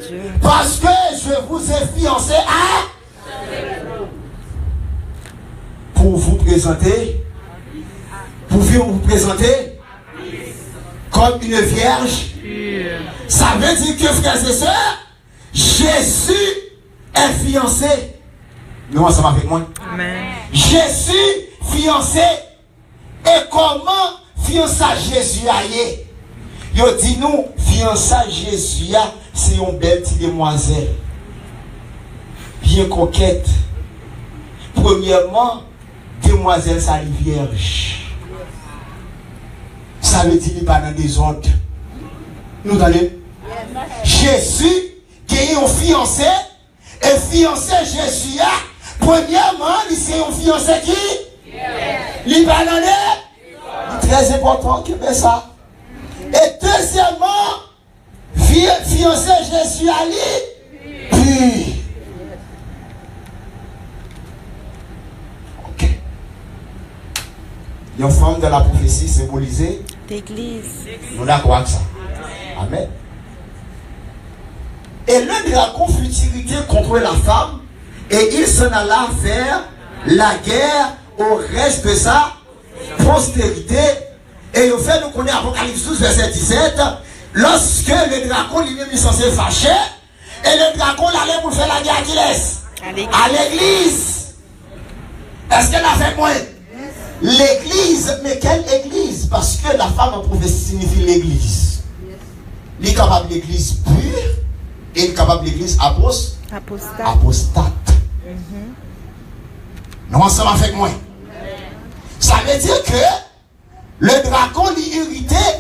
Dieu. Parce que je vous ai fiancé à pour vous présenter, comme une vierge. Ça veut dire que, frères et sœurs, Jésus est fiancé. Nous ensemble avec moi. Amen. Jésus fiancé. Et comment fiança Jésus aille? Il dit nous, fiança Jésus, c'est une belle petite demoiselle. Bien coquette. Premièrement, demoiselle, ça est vierge. Ça veut dire qu'il n'est pas dans des ordres. Nous allons. Jésus qui est un fiancé, et fiancé Jésus, premièrement, c'est un fiancé qui? Il va dans les. Très important que fait ça. Et deuxièmement, fiancé Jésus à lui, puis. Ok. Il y a une forme de la prophétie symbolisée. L'église. Nous d'accord avec ça. Amen. Et le dragon fut irrité contre la femme, et il s'en alla faire la guerre au reste de sa postérité. Et il fait, nous connaissons Apocalypse 12, verset 17, lorsque le dragon lui-même est censé fâcher, et le dragon allait pour faire la guerre à qui laisse? À l'église. Est-ce qu'elle a fait moins? L'église, mais quelle église? Parce que la femme en prophétie signifie l'église. Il est capable de l'église pure et il est capable de l'église apostate. Nous ensemble avec moi. Ça veut dire que le dragon l'irritait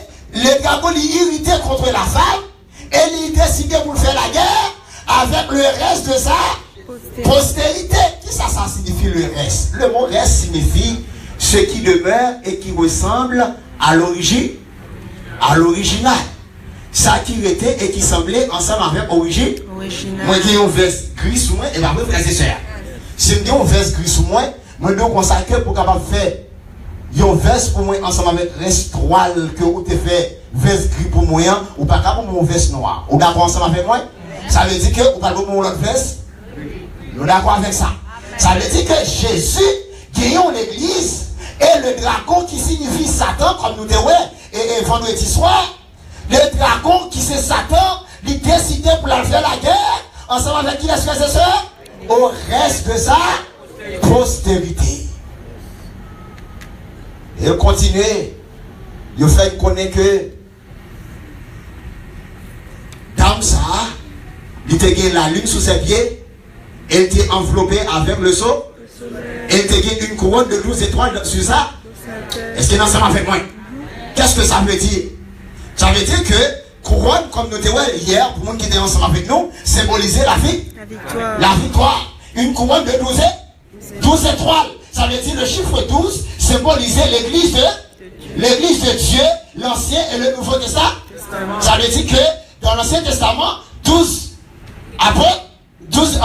contre la femme et il décidé pour faire la guerre avec le reste de sa postérité. Qu'est-ce que ça signifie le reste? Le mot reste signifie ce qui demeure et qui ressemble à l'origine, à l'original. Ça qui était et qui semblait ensemble avec l'origine. Moi, j'ai un verse gris sous moi et ma frère et sœur. Si je dis un verse gris sous moi, je dois consacrer pour capable faire yon verse pour moi ensemble avec reste 3 que vous te fait verse gris pour moi ou pas pour mon verse noir. Ou d'accord ensemble avec moi? Ça veut dire que ou pas pour mon autre verse? Nous d'accord avec ça. Ça veut dire que Jésus gagne l'église et le dragon qui signifie Satan comme nous disons et vendredi soir, le dragon qui c'est Satan, il décidé pour la faire la guerre ensemble avec qui les frères et sœurs au reste de sa postérité. Et il continue, il fait connaître que dans ça, il était la lune sous ses pieds, elle était enveloppée avec le sceau, elle était une couronne de 12 étoiles sur ça. Est-ce qu'il est ensemble avec moi? Qu'est-ce que ça veut dire? Ça veut dire que couronne, comme nous disons hier, pour le monde qui était ensemble avec nous, symbolisait la vie. La victoire. Une couronne de 12 étoiles. Ça veut dire le chiffre 12 symbolisait l'église de Dieu, l'Ancien et le Nouveau Testament. Ça veut dire que dans l'Ancien Testament, 12 apôtres, 12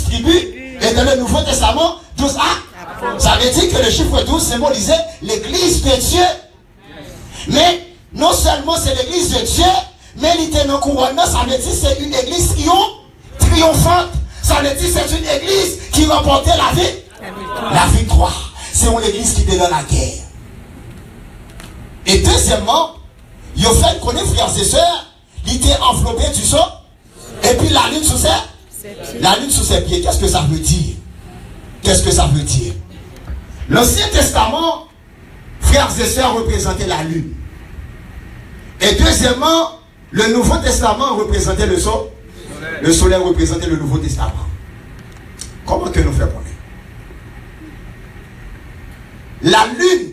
tribus, et dans le Nouveau Testament, 12 actes. Ça veut dire que le chiffre 12 symbolisait l'église de Dieu. Mais non seulement c'est l'église de Dieu, mais l'ité couronnement, ça veut dire que c'est une église triomphante. Ça veut dire que c'est une église qui remportait la victoire. C'est une église qui était dans la guerre. Et deuxièmement, il a fait connaître frères et sœurs, il était enveloppé du sceau, et puis la lune sous ses pieds. Qu'est-ce que ça veut dire? Qu'est-ce que ça veut dire? L'Ancien Testament, frères et sœurs, représentait la lune. Et deuxièmement, le Nouveau Testament représentait le soleil. Le soleil représentait le Nouveau Testament. Comment que nous faisons connaître? La lune,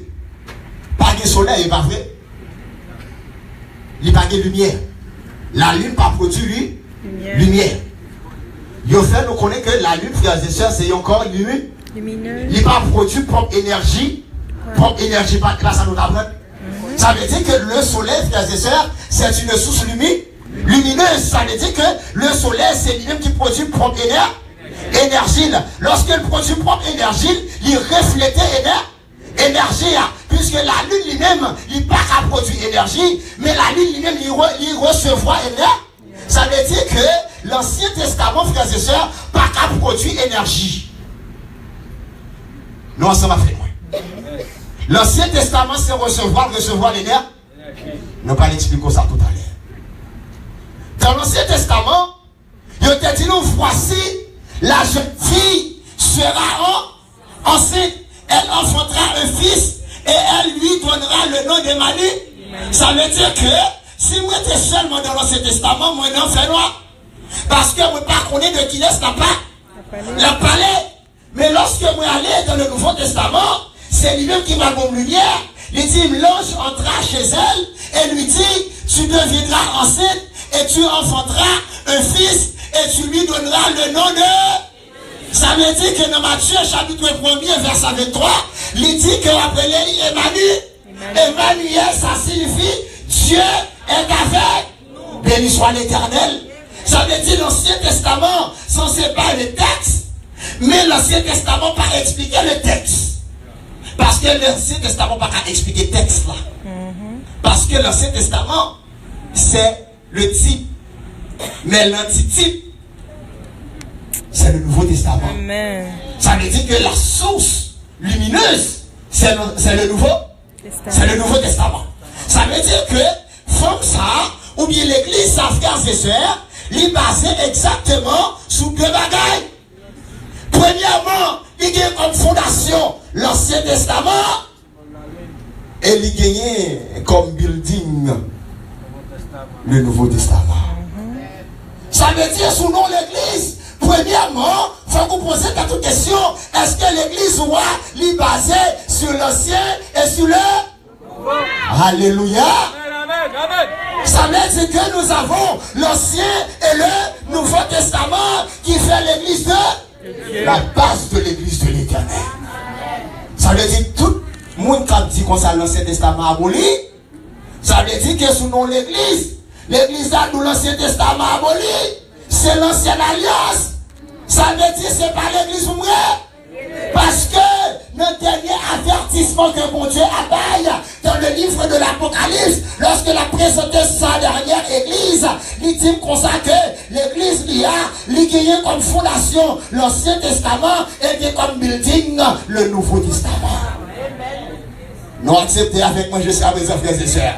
pas de soleil, n'est pas vrai. Il n'y a pas de lumière. La lune pas produit lumière. Il fait nous connaître que la lune, frères et sœurs, c'est encore lumineux. Il n'a pas produit propre énergie. Propre énergie, pas de classe à nous apprendre. Ça veut dire que le soleil, frères et sœurs, c'est une source lumineuse. Ça veut dire que le soleil, c'est lui-même qui produit propre énergie. Lorsqu'il produit propre énergie, il reflète énergie. Puisque la lune lui-même, il n'a pas produire énergie, mais la lune lui-même, il recevra énergie. Ça veut dire que l'Ancien Testament, frères et sœurs, n'a pas produire énergie. Nous, ça m'a fait moins. L'Ancien Testament, c'est recevoir l'énergie. Nous pas l'expliquer ça tout à l'heure. Dans l'Ancien Testament, il a dit nous, voici, la jeune fille sera enceinte, elle enfantera un fils et elle lui donnera le nom d'Emmanuel. Ça veut dire que si moi j'étais seulement dans l'Ancien Testament, moi non fait noir. Parce que moi pas connais de qui laisse la palais. Mais lorsque moi allais dans le Nouveau Testament, c'est lui-même qui m'a donné lumière. Il dit, l'ange entra chez elle et lui dit, tu deviendras enceinte et tu enfanteras un fils et tu lui donneras le nom de... Ça veut dire que dans Matthieu chapitre 1er verset 23, il dit qu'après Emmanuel, ça signifie Dieu est avec nous. Béni soit l'Éternel. Ça veut dire l'Ancien Testament, censé pas le texte, mais l'Ancien Testament pas expliquer le texte. Parce que l'Ancien Testament n'a pas expliquer le texte là. Parce que l'Ancien Testament, c'est le type. Mais l'antitype, c'est le Nouveau Testament. Amen. Ça veut dire que la source lumineuse, c'est le Nouveau Testament. Ça veut dire que, comme ça, ou bien l'église, sa frères et sœurs, il est basé exactement sur deux bagailles. Premièrement, il y a comme fondation l'Ancien Testament et il y a comme building le Nouveau Testament. Ça veut dire sous nom l'église. Premièrement, il faut vous poser cette question. Est-ce que l'église est basée sur l'Ancien et sur le Alléluia. Ça veut dire que nous avons l'Ancien et le Nouveau Testament qui fait l'église de la base de l'église de l'Éternel. Ça veut dire que tout le monde qui dit qu'on a l'Ancien Testament aboli, ça veut dire que sous nom l'église a nous l'Ancien Testament aboli, c'est l'ancienne alliance. Ça veut dire que ce n'est pas l'église vraie. Parce que notre dernier avertissement jugement que mon Dieu abaille dans le livre de l'Apocalypse, lorsque la présenté sa dernière église, il dit comme ça que l'église il gagné comme fondation l'Ancien Testament et bien comme building le Nouveau Testament. Nous acceptez avec moi jusqu'à présent, frères et sœurs.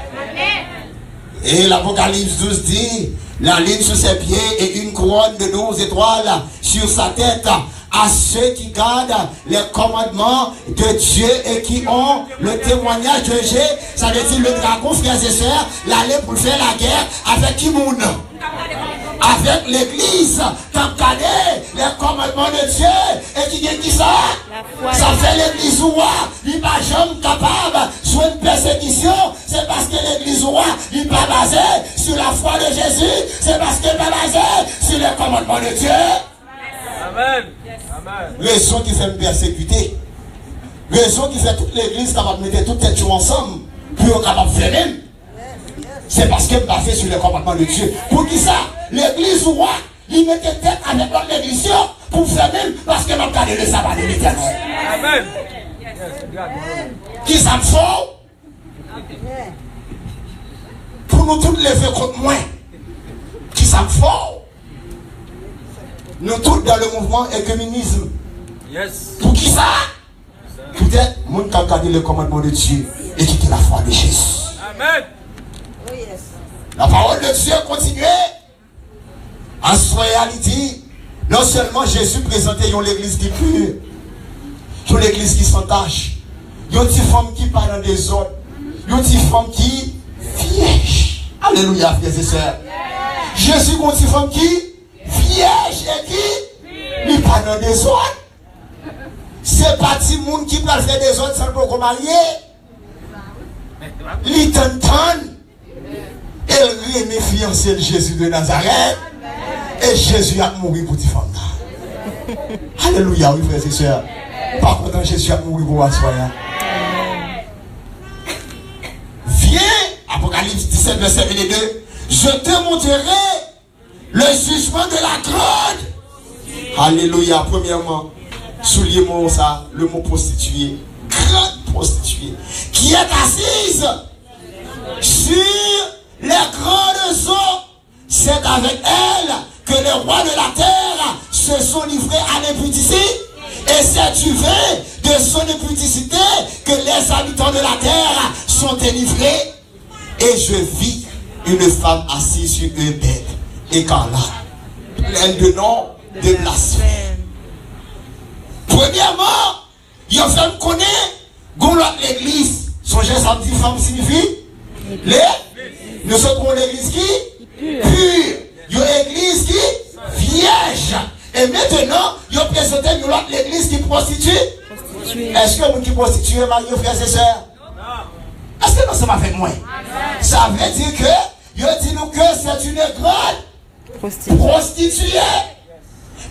Et l'Apocalypse 12 dit, la ligne sur ses pieds et une couronne de 12 étoiles sur sa tête, à ceux qui gardent les commandements de Dieu et qui ont le témoignage de Dieu. Ça veut dire le dragon, frères et sœurs, l'aller pour faire la guerre avec qui monde? Avec l'église, qui connaît les commandements de Dieu et qui dit qui ça? Ça fait l'église roi, il n'est pas jamais capable sur une persécution. C'est parce que l'église roi, il n'est pas basé sur la foi de Jésus. C'est parce qu'il n'est pas basé sur les commandements de Dieu. Amen. Raison qui fait me persécuter. Raison qui fait toute l'église capable de mettre toutes les choses ensemble pour capable de faire même. C'est parce qu'elle m'a fait sur les commandements de Dieu. Pour qui ça? L'église roi, il mettait tête avec l'autre église pour faire même parce qu'elle m'a gardé le sabbat de l'éternel. Amen. Qui ça me faut? Pour nous tous lever contre moi. Qui ça me faut? Nous tous dans le mouvement écuménisme. Yes. Pour qui ça? Peut-être, mon qui a gardé le commandement de Dieu et qui est la foi de Jésus. Amen. La parole de Dieu continue. En réalité, non seulement Jésus présentait l'église qui pure, l'église qui s'entache, une petite femme qui parle dans des autres, une petite femme qui vierge. Alléluia, frères et sœurs. Jésus, une petite femme qui vierge et qui lui parle dans des autres. C'est pas tout le monde qui peut faire des autres sans le marier. Il t'entend. Elle remet fiancée de Jésus de Nazareth. Et Jésus a mouru pour tes femmes. Alléluia, oui, frères et sœurs. Par contre, Jésus a mouru pour assoyer. Viens, Apocalypse 17, verset 22. Je te montrerai le jugement de la grande. Alléluia, premièrement, soulignez-moi ça, le mot prostituée. Grande prostituée. Qui est assise sur les grandes eaux. C'est avec elle que les rois de la terre se sont livrés à l'impudicité. Et c'est du vin de son impudicité que les habitants de la terre sont délivrés. Et je vis une femme assise sur une bête écarlate, pleine de noms de blasphème. Premièrement, il y a femme connaît, l'église. Son geste samedi femme signifie nous sommes l'église qui pure. Il y a l'église qui vierge. Et maintenant, il y a présenté l'église qui prostitue. Est-ce que vous qui prostituez, mariés, frères et sœurs? Est-ce que nous sommes avec moi? Ça veut dire que, il dit nous que c'est une grande prostituée.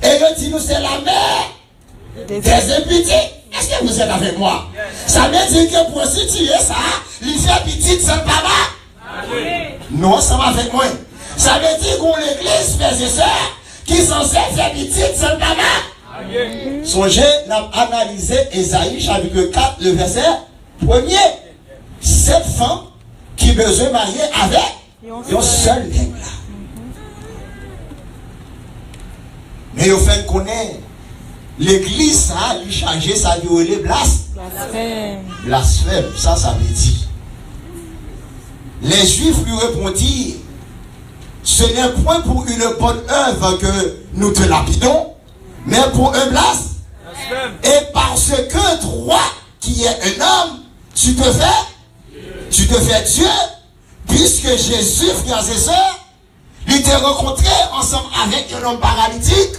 Et il dit nous c'est la mère des imputés. Est-ce que vous êtes avec moi? Ça veut dire que prostituée, ça, il fait petite sans papa. Non, ça va avec moi. Ça veut dire qu'on l'église, frères et sœurs, qui sont censés faire petite sans papa. Songez, on a analysé Esaïe, chapitre 4, le verset 1er. Cette femme qui besoin marier avec un seul nègre. Mais au fait qu'on est l'église, ça, lui changer, ça lui blasphème. Blasphème, ça veut dire. Les Juifs lui répondirent, ce n'est point pour une bonne œuvre que nous te lapidons, mais pour un blasphème. Et parce que toi, qui es un homme, tu te fais Dieu, puisque Jésus, frères et sœurs, il t'a rencontré ensemble avec un homme paralytique.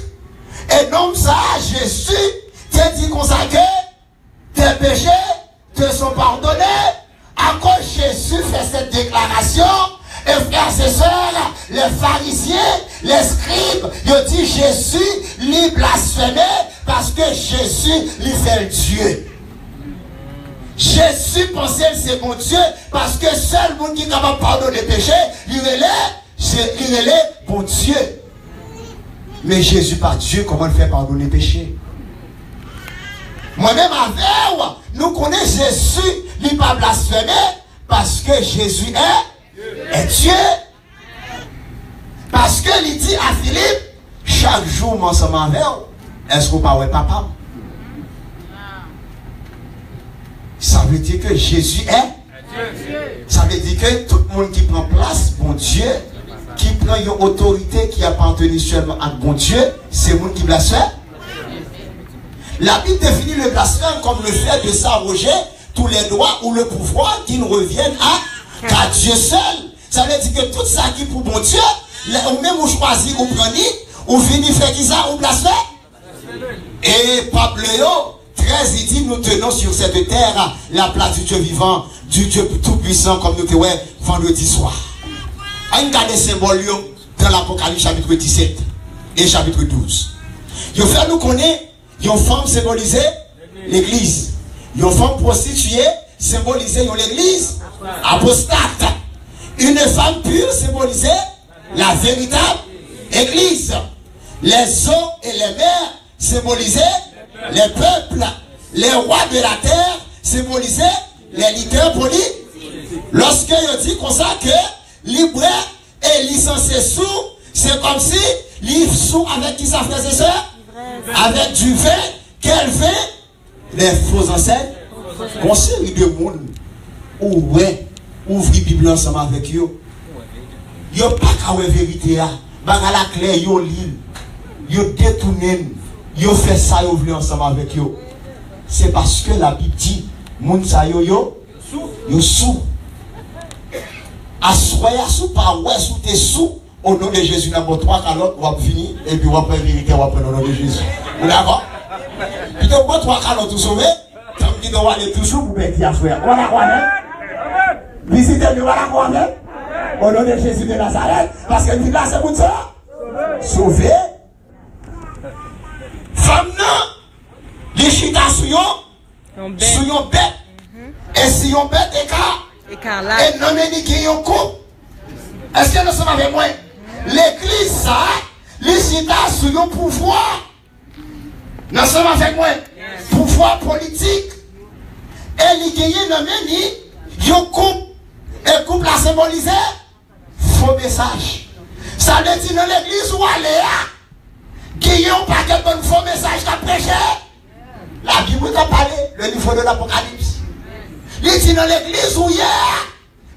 Et l'homme ça, Jésus, t'a dit qu'on s'est tes péchés te sont pardonnés. À cause Jésus fait cette déclaration, et frères et sœurs, les pharisiens, les scribes, ils disent Jésus, lui blasphémé, parce que Jésus, lui fait le Dieu. Jésus pensait que c'est mon Dieu, parce que seul monde qui est capable de pardonner les péchés, il est bon Dieu. Mais Jésus, pas Dieu, comment il fait pardonner les péchés? Moi-même avec, nous connaissons Jésus, il n'est pas blasphémé, parce que Jésus est Dieu. Parce que il dit à Philippe, chaque jour, moi, ensemble avec, est-ce qu'on parle papa? Ça veut dire que Jésus est. Ça veut dire que tout le monde qui prend place, bon Dieu, qui prend une autorité qui appartient seulement à bon Dieu, c'est le monde qui blasphème. La Bible définit le blasphème comme le fait de s'arroger tous les droits ou le pouvoir qui ne reviennent à Dieu seul. Ça veut dire que tout ça qui pour bon Dieu, ou même vous choisissez, vous prenez, ou finissez faire qui ça, ou blasphème. Et Pablo 13, il dit, nous tenons sur cette terre la place du Dieu vivant, du Dieu tout-puissant, comme nous disons vendredi soir. On regarde les symboles dans l'Apocalypse chapitre 17 et chapitre 12. Il fait nous connaître une femme symbolisée l'église. Une femme prostituée symbolisée l'église apostate. Une femme pure symbolisée la véritable église. Les eaux et les mers symbolisaient les peuples. Les rois de la terre symbolisaient les liqueurs politiques. Lorsque je dis comme ça que libre et licencié sous, c'est comme si livre sous avec qui ça frères et sœurs? Avec du vin. Quel vin? Les faux enseignes. Bon série de monde où ouais, ouvre la Bible ensemble avec eux. Yo pas qu'à la vérité, bah à la clé, yo lit, yo détourné, yo fait ça, yo venu ensemble avec eux. C'est parce que la Bible dit, moun sa yo sous. Assoya sous, par ouais, sous tes sous, au nom de Jésus, n'a pas trois calottes, on va finir, et puis on va prendre vérité, on va prendre au nom de Jésus. Vous d'accord? Puis on va trois calottes tout sauver, comme qui doit aller toujours pour mettre à frère. Voilà quoi, hein? Visitez-nous, voilà quoi, hein? Au nom de Jésus de Nazareth, parce que nous là, c'est pour ça. Sauver. Femme, non, les chita sous yon bête. Et si yon bête écarlate, et non, mais ni qui yon coupe. Est-ce que nous sommes avec moi? L'église, ça, les chita sous yon pouvoir. Nous sommes avec moi. Pouvoir politique. Et les qui yon ni yon coupe. Et coupe la symboliser. Faux message. Ça veut dire dans l'église où aller qui y a un paquet de faux messages qu'a prêché. La Bible t'a parlé, le niveau de l'Apocalypse. Il dit dans l'église où il y a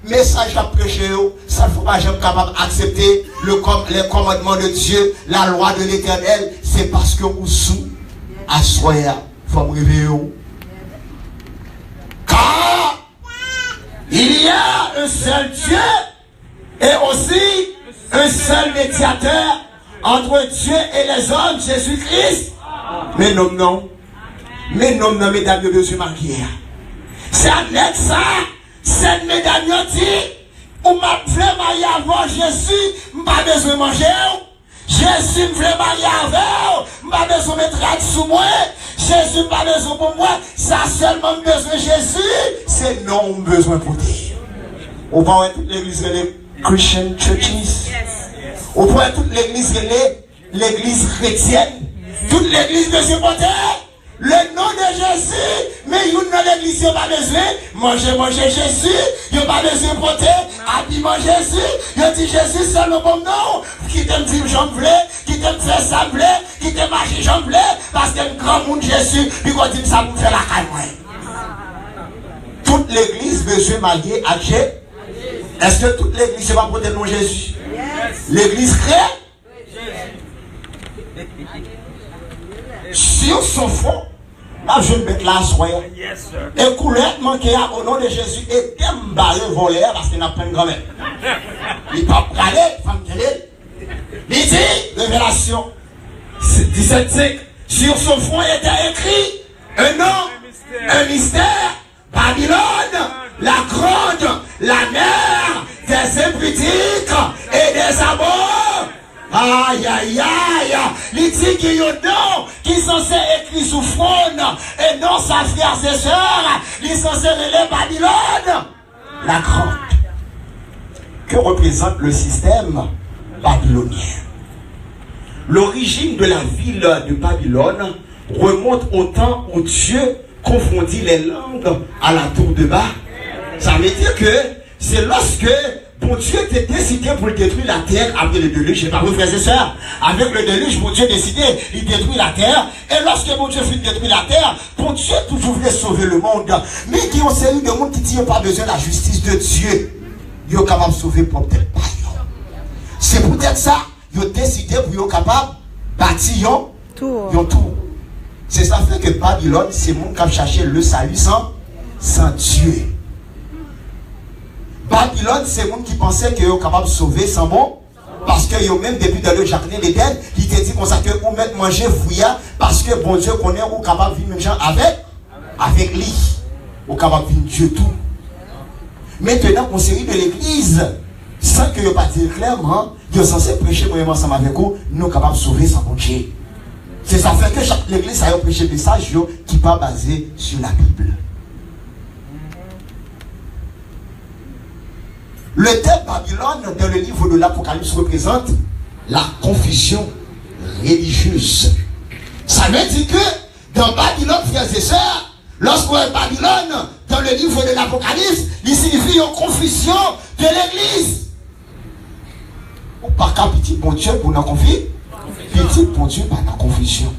message qu'a prêché, ça ne faut pas jamais capable d'accepter les commandements de Dieu, la loi de l'Éternel. C'est parce que vous sous à soya, il faut me réveiller. Car il y a un seul Dieu et aussi un seul médiateur entre Dieu et les hommes, Jésus-Christ. Mais non. Mais non, mesdames de Dieu mariés. C'est avec ça, cette mesdames dit, on m'a fait marier avant Jésus, pas besoin de manger. Jésus me fait marier avant, pas besoin de mettre sous moi. Jésus pas besoin pour moi, ça seulement besoin de Jésus. C'est non besoin pour dire. On va être toute l'église les Christian churches. On peut être toute l'église l'église chrétienne. Toute l'église de ce côté. Le nom de Jésus. Mais il y a l'église, il n'y a pas besoin. Manger Jésus. Il n'y a pas besoin de porter. Habillement Jésus. Il dit Jésus, c'est le bon nom. Qui t'aime dire j'en voulais. Qui t'aime faire ça voulait. Qui t'aime marcher j'en voulais. Parce qu'il y a un grand monde Jésus. Puis qu'on dit ça pour faire la caille. Toute l'église besoin marier à Dieu. Est-ce que toute l'église va porter le nom Jésus? L'église crée. Sur son front, je vais mettre là à soir. Et couleur manquée au nom de Jésus. Et t'aimes barrer voler parce qu'il n'a pas une grand-mère. Il pas aller, femme télé. Il dit, révélation 17:5. Sur son front était écrit un nom, un mystère, Babylone, la grande, la mère des impudiques et des amours. Aïe, aïe, aïe. Il dit qu'il y a un nom qui sont censés écrire sous front et non sa frères et sœurs. Il sont censés relayer Babylone, la grande. Que représente le système babylonien? L'origine de la ville de Babylone remonte au temps où Dieu confondit les langues à la tour de bas. Ça veut dire que c'est lorsque bon Dieu était décidé pour détruire la terre après le déluge. Je sais pas vous frères et sœurs. Avec le déluge, bon Dieu décidé, il détruit la terre. Et lorsque bon Dieu fit détruire la terre, bon Dieu toujours voulait sauver le monde. Mais il y a une série de monde qui dit pas besoin de la justice de Dieu. Il est capable de sauver pour peut-être pas. C'est peut-être ça, il a décidé pour être capable de bâtir un tour. C'est ça fait que Babylone, c'est mon qui a cherché le salut sans Dieu. Babylone, c'est monde qui pensait qu'il est capable de sauver sans bon. Parce que même depuis dans le jardin d'Éden, il te dit comme ça que vous mettez manger fouillard parce que bon Dieu connaît ou capable de vivre même gens avec lui. Ou capable de vivre Dieu tout. Maintenant, on série de l'église, sans que vous pas dire clairement, vous êtes censé prêcher moi ensemble avec vous, nous sommes capables de sauver sans bon Dieu. C'est ça fait que chaque église a prêché des messages qui pas basé sur la Bible. Le terme Babylone dans le livre de l'Apocalypse représente la confusion religieuse. Ça veut dire que dans Babylone, frères et sœurs, lorsqu'on est Babylone dans le livre de l'Apocalypse, il signifie une confusion de l'église. Ou pas qu'un petit bon Dieu pour nous confier, petit bon Dieu par la confusion.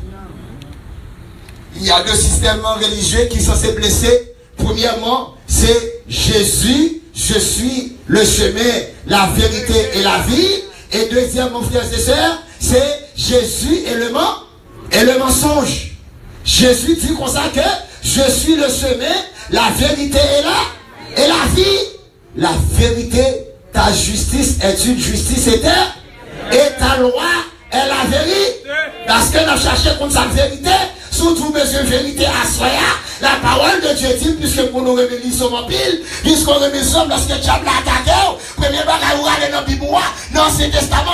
Il y a deux systèmes religieux qui sont censés blesser. Premièrement, c'est Jésus. Je suis le chemin, la vérité et la vie. Et deuxièmement, frères et sœurs, c'est Jésus et le mensonge. Jésus dit comme ça que je suis le chemin, la vérité et la vie. La vérité, ta justice est une justice éternelle et ta loi est la vérité. Parce que nous cherchons contre sa vérité, surtout monsieur vérité à soi. La parole de Dieu dit, puisque pour nous remettre l'issomme en pile, puisqu'on remet l'issomme lorsque le diable a attaqué, premier bagage où aller dans le Bible, dans l'Ancien Testament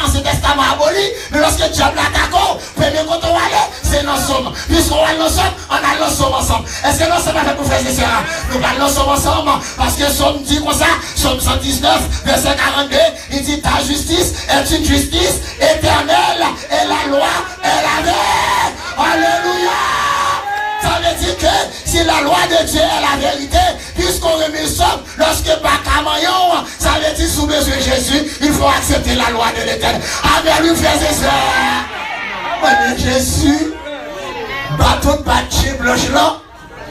aboli, mais lorsque le diable a attaqué, premier quand on va aller, c'est dans l'ensemble. Puisqu'on va dans l'ensemble, on a l'ensemble ensemble. Est-ce que l'ensemble avec nous frères et sœurs? Nous parlons l'ensemble ensemble, parce que Somme dit comme ça, Somme 119, verset 42, il dit ta justice est une justice éternelle, et la loi est la vie. Alléluia! Ça veut dire que si la loi de Dieu est la vérité, puisqu'on remet somme, lorsque Bacamayon, ça veut dire sous besoin de Jésus, il faut accepter la loi de l'Éternel. Amen, lui, frères et sœurs. Amen, Jésus, bateau de bâtiment blanche là,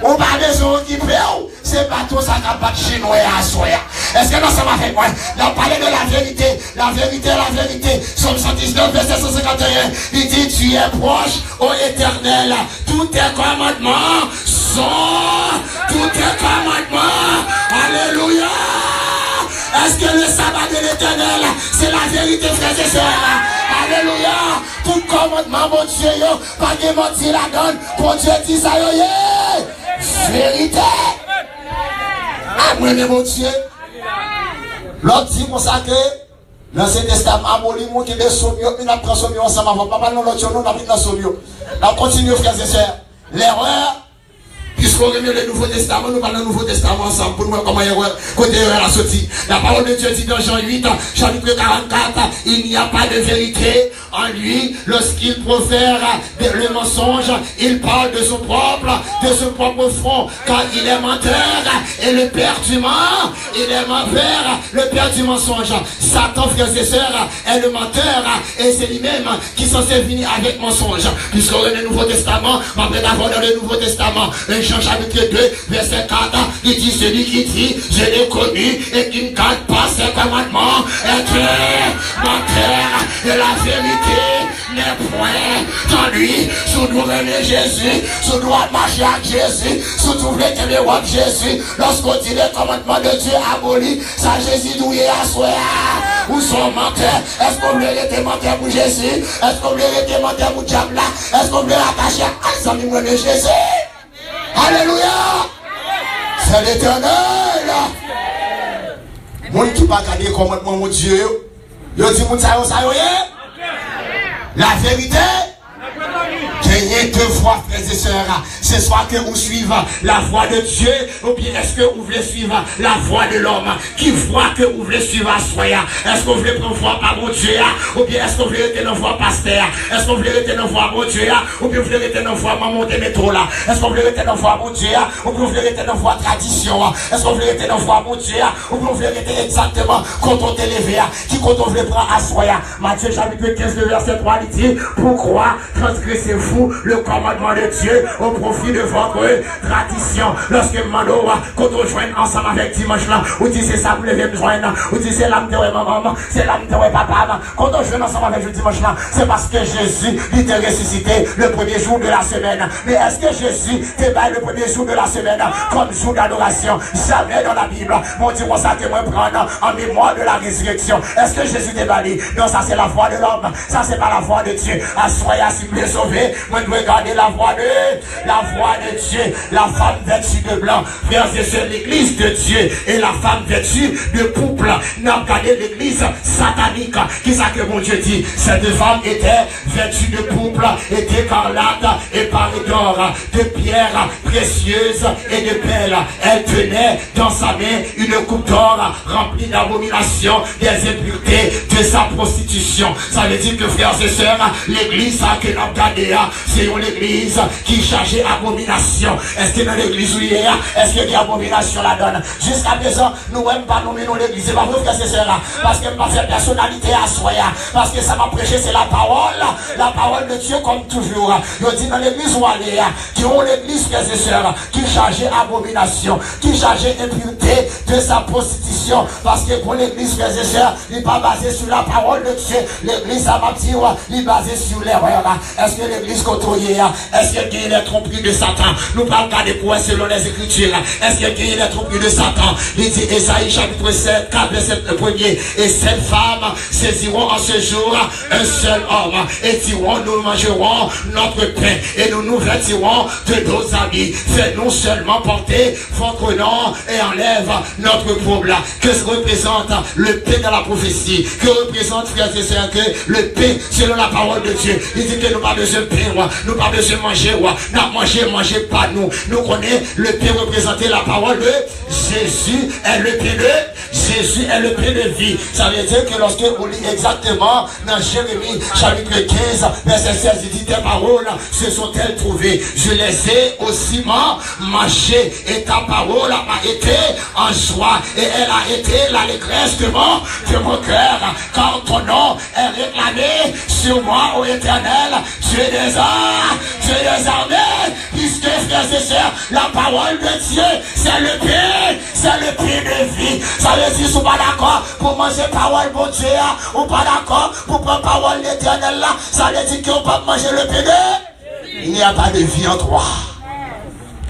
on va besoin qui paie, c'est bateau ça qui bat chinois à soya. Est-ce que non, ça m'a fait quoi? On parlait de la vérité, la vérité. Somme 119, verset 151, il dit, tu es proche, ô Éternel, tous tes commandements sont, tous tes commandements, alléluia. Est-ce que le sabbat de l'Éternel, c'est la vérité, frères et sœurs? Alléluia. Tout commandement, mon Dieu, pas de mentir la donne, mon Dieu dit ça, vérité. Ah, moi, mon Dieu. L'autre dit comme ça que l'Ancien Testament aboli, monter des sommiers, nous avons transformé ensemble avant. Papa, nous l'autre, nous avons dans sommiers. On continue, frères et sœurs. L'erreur, puisqu'on remet le Nouveau Testament, nous parlons du Nouveau Testament ensemble pour nous voir comment côté erreur a sorti. La parole de Dieu dit dans Jean 8, chapitre 44, il n'y a pas de vérité en lui. Lorsqu'il profère le mensonge, il parle de son propre front, car il est menteur et le père du mensonge. Il est menteur, le père du mensonge. Satan, frères et sœurs, est le menteur et c'est lui-même qui est censé venir avec mensonge. Puisqu'on remet le Nouveau Testament, on va d'abord dans le Nouveau Testament. Jean chapitre 2, verset 4, il dit celui qui dit je l'ai connu et qui ne garde pas ses commandements est menteur et la vérité n'est point en lui. Sous nous remet Jésus, sous nous marcher avec Jésus, sous nous voulons que le roi de Jésus, lorsqu'on dit les commandements de Dieu abolis, ça Jésus nous y a souhait. Où sont menteurs? Est-ce qu'on veut être menteur pour Jésus? Est-ce qu'on veut être menteur pour diable là? Est-ce qu'on veut attacher à son numéro de Jésus? Alléluia! C'est l'Éternel! Mon qui pas garder commandement mon Dieu, yo dit mon ça yo la vérité, Gagnez deux voies, frères et sœurs. C'est soit que vous suivez la voie de Dieu, ou bien est-ce que vous voulez suivre la voie de l'homme? Qui voit que vous voulez suivre à soi? Est-ce que vous voulez prendre voie par mon Dieu? Ou bien est-ce que vous voulez rester dans voie pasteur? Est-ce que vous voulez rester dans voie mon Dieu? Ou bien vous voulez rester dans voie maman de métro là? Est-ce que vous voulez rester dans voie mon Dieu? Ou bien vous voulez rester dans voie tradition? Est-ce que vous voulez rester dans voie mon Dieu? Ou bien vous voulez rester exactement quand on t'est levé? Qui quand on voulait prendre à soi? Matthieu chapitre 15, le verset 3, il dit, pourquoi transgressez-vous le commandement de Dieu au profit de votre tradition? Lorsque Mano, quand on joint ensemble avec dimanche là, ou dit c'est ça, vous devez me joindre, ou dit c'est l'âme de maman, c'est l'âme de papa, quand on joint ensemble avec le dimanche là, c'est parce que Jésus, il était ressuscité le premier jour de la semaine. Mais est-ce que Jésus t'est baillé le premier jour de la semaine comme jour d'adoration? Jamais dans la Bible, mon Dieu, ça que moi prendre en mémoire de la résurrection. Est-ce que Jésus t'est baillé? Non, ça c'est la voix de l'homme, ça c'est pas la voix de Dieu. Soyez si vous voulez sauver, moi je regarder la voix de Dieu, la femme vêtue de blanc. Frères et sœurs, l'église de Dieu et la femme vêtue de pourpre. N'a regardé l'église satanique. Qui ça que mon Dieu dit? Cette femme était vêtue de pourpre et d'écarlate et parée d'or, de pierres précieuses et de perles. Elle tenait dans sa main une coupe d'or remplie d'abominations, des impuretés, de sa prostitution. Ça veut dire que frères et sœurs, l'église que nous avons gardée, c'est une église qui chargeait abomination. Est-ce que dans l'église où il y a, est-ce qu'il y a abomination là-dedans? Jusqu'à présent, nous n'aimons pas nommer l'église. C'est pas vrai, frères et sœurs, parce que ma fait personnalité à soi, parce que ça m'a prêché, c'est la parole de Dieu comme toujours. Je dis dans l'église où elle est, qui ont l'église, frères et sœurs, qui chargeait abomination, qui chargeait impureté de sa prostitution, parce que pour l'église, frères et sœurs, il n'est pas basé sur la parole de Dieu. L'église, ça m'a dit, il est basé sur l'erreur. Est-ce que l'église côtoyée, est-ce qu'il y a des tromperies de Satan? Nous parlons de quoi selon les Écritures. Est-ce qu'il y a des tromperies de Satan? Il dit Esaïe chapitre 7, 4, verset 1er. Et cette femme saisiront en ce jour un seul homme et diront, nous mangerons notre pain et nous nous vêtirons de nos habits. Fais-nous seulement porter votre nom et enlève notre trouble. Que se représente le pain dans la prophétie? Que représente, frères et sœurs, que le pain selon la parole de Dieu? Il dit que nous pas besoin de pain, nous pas besoin de manger, mangez pas nous. Nous connaissons le pain représenter la parole de Jésus est le pain de Jésus est le pain de vie. Ça veut dire que lorsque vous lisez exactement dans Jérémie chapitre 15 verset 16, il dit tes paroles se sont-elles trouvées? Je les ai aussi mangées et ta parole m'a été en joie et elle a été l'allégresse de mon cœur, car ton nom est réclamé sur moi, ô Éternel, Dieu des armées, puisque frères et sœurs, la parole de Dieu, c'est le pain de vie. Ça veut dire, si vous n'êtes pas d'accord pour manger parole de Dieu, ou pas d'accord pour prendre parole d'Éternel là, ça veut dire qu'on peut manger le pain de vie. Il n'y a pas de vie en toi.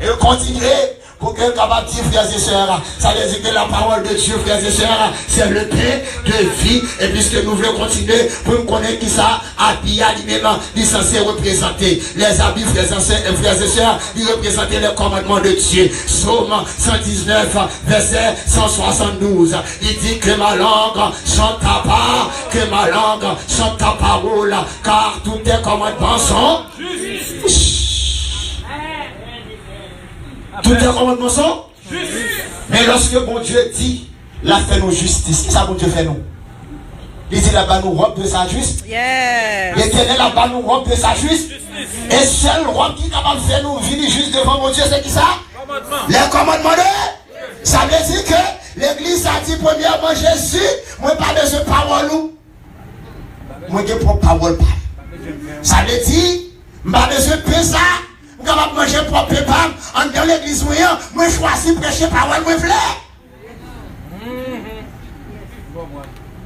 Et continuez. Pour que capable de dire, frères et sœurs, ça veut dire que la parole de Dieu, frères et sœurs, c'est le pain de vie. Et puisque nous voulons continuer, pour nous connaître qui ça, habillé à lui-même, il est censé représenter les habits, frères et sœurs, il représente les commandements de Dieu. Psaume 119, verset 172. Il dit que ma langue chante ta part, que ma langue chante ta parole, car tous tes commandements sont justes. Tous les commandements sont justes. Mais lorsque mon Dieu dit, là fait nous justice, qui ça mon Dieu fait nous? Il dit là-bas nous robe de sa justice. L'Éternel là-bas nous robe de sa justice. Et seul robe qui est capable de faire nous venir juste devant mon Dieu, c'est qui ça? Les commandements de. Ça veut dire que l'église a dit premièrement Jésus, moi pas besoin de parole ou. Moi j'ai pour parole. Ça veut dire, je pas besoin de pain ça. Je vais manger propre pain en dans l'église, moi je choisis prêcher parole, moi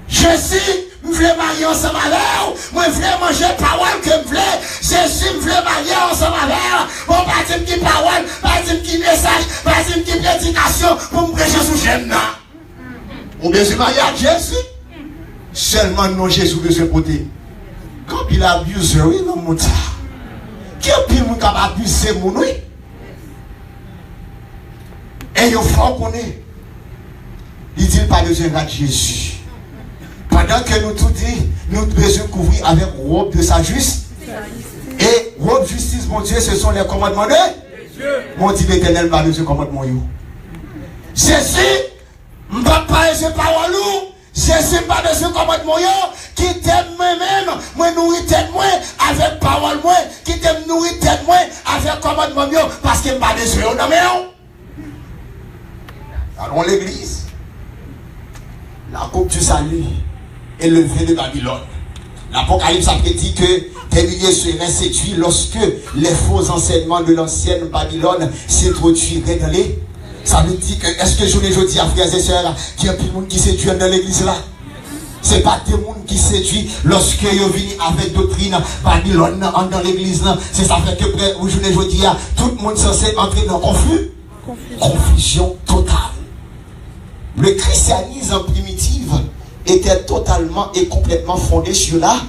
je Jésus me voulait marier ensemble avec vous. Moi je voulais manger parole que je voulais. Jésus me voulait marier ensemble avec vous. Bon, pas dire qui parole, pas dire qui message, pas dire qui prédication pour me prêcher sous j'aime. Ou bien je marier à Jésus. Seulement non Jésus besoin porter. Quand il abuse, oui, non, mon Dieu. Qui est le plus capable d'abuser mon oui? Et il faut qu'on est. Il dit pas besoin de Jésus. Pendant que nous tout dit, nous devons couvrir avec robe de sa justice et Robe justice, mon Dieu, ce sont les commandements de Dieu. Mon Dieu l'éternel, va nous commandement. Jésus, m'pas pas ce parole ou Jésus pas de ce commandement qui t'aime moi-même, moi nourrir tête moi avec parole moi, qui t'aime nourrir tête moi avec commandement parce qu'il m'a de ce non mais allons l'église. La coupe du salut est levée de Babylone. L'Apocalypse a prédit que des milliers seraient séduits lorsque les faux enseignements de l'ancienne Babylone s'introduiraient dans les... Ça veut dire que, est-ce que je ne dis à frères et sœurs, qu'il y a plus de monde qui séduit dans l'église là? C'est pas des gens qui séduit lorsque ils viennent avec doctrine Babylone dans l'église là. C'est ça fait que, je ne dis à tout le monde censé entrer dans confusion totale. Le christianisme primitif était totalement et complètement fondé sur là.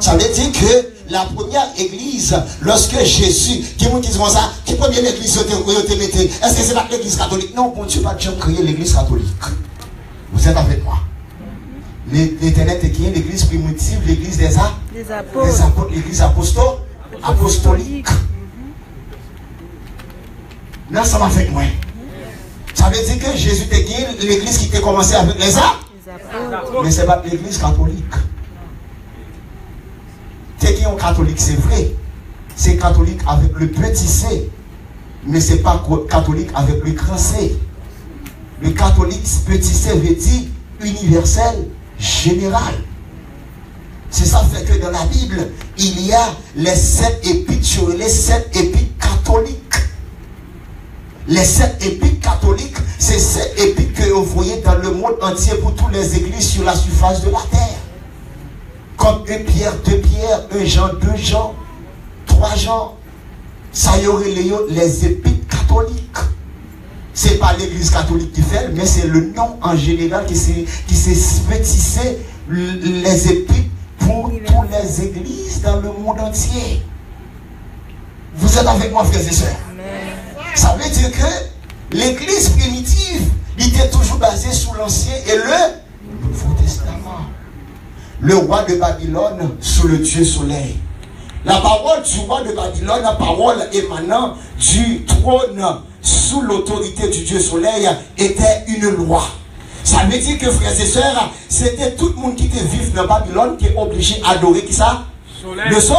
Ça veut dire que la première église, lorsque Jésus, qui dit ça, qui première église est-ce que c'est pas l'église catholique? Non, bon Dieu, pas de gens créer l'église catholique. Vous êtes avec moi. L'éternel est qui est l'église primitive, l'église des apôtres, l'église apostolique. Là, ça m'a fait moi. Ça veut dire que Jésus était qui l'église qui a commencé avec les apôtres. Mais ce n'est pas l'église catholique. T'es qui est catholique, c'est vrai. C'est catholique avec le petit C. Mais ce n'est pas catholique avec le grand C. Le catholique petit C veut dire universel, général. C'est ça fait que dans la Bible, il y a les 7 épiques sur les 7 épiques catholiques. Les 7 épiques catholiques, c'est 7 épiques que vous voyez dans le monde entier pour toutes les églises sur la surface de la terre. Comme 1 Pierre, 2 Pierre, 1 Jean, 2 Jean, 3 Jean. Ça y aurait les épiques catholiques. Ce n'est pas l'église catholique qui fait, mais c'est le nom en général qui s'est spécifié les épiques pour toutes les églises dans le monde entier. Vous êtes avec moi, frères et sœurs? Ça veut dire que l'église primitive était toujours basée sur l'Ancien et le Nouveau Testament. Le roi de Babylone sous le Dieu soleil. La parole du roi de Babylone, la parole émanant du trône sous l'autorité du Dieu soleil, était une loi. Ça veut dire que, frères et sœurs, c'était tout le monde qui était vif dans Babylone qui est obligé d'adorer qui ça? Soleil. Le son?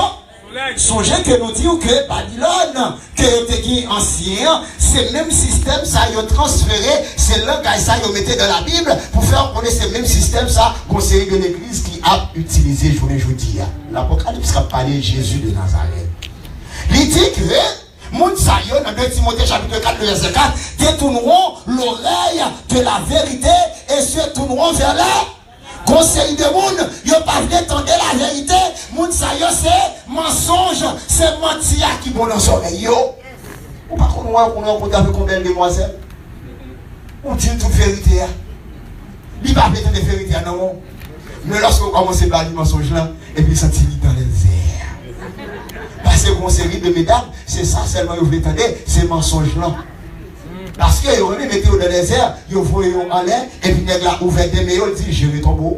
Songez que nous disons que Babylone, que était ancien, c'est le même système, ça a transféré, c'est là que ça a mis dans la Bible pour faire connaître ce même système, ça, conseiller de l'église qui a utilisé, je vous dis, l'Apocalypse a parlé de Jésus de Nazareth. Il dit que, mon saillot, dans 2 Timothée chapitre 4, verset 4, détourneront l'oreille de la vérité et se tourneront vers la conseil de monde, ils ne pas d'entendre la vérité. Moun sa yo c'est mensonge, c'est mentir qui bon dans son oreille. Ou pas qu'on rencontre avec combien de demoiselles? On dit toute vérité. Il va pas de vérité non. Mais lorsqu'on commence à parler mensonge là, et puis sentir dans les airs. Parce que mon série de mesdames, c'est ça seulement vous voulez entendre, c'est mensonge là. Parce que vous mettez dans les airs, vous voyez en l'air, et puis vous avez ouvert des mails, dit je vais tomber.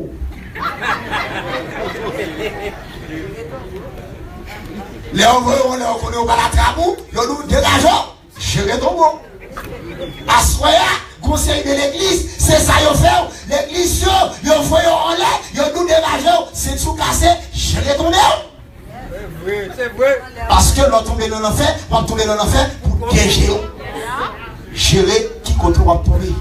Les envoyés, on est au Balatrabou, ils nous dégageons, je vais tomber. À ce moment-là, conseil de l'église, c'est ça qu'ils font. L'église, ils envoyent en l'air, ils nous dégageons, c'est tout cassé, je vais tomber. C'est vrai. Parce que l'on tombe dans l'enfer, on tombe dans l'enfer pour piéger. Gérer qui contre va tomber.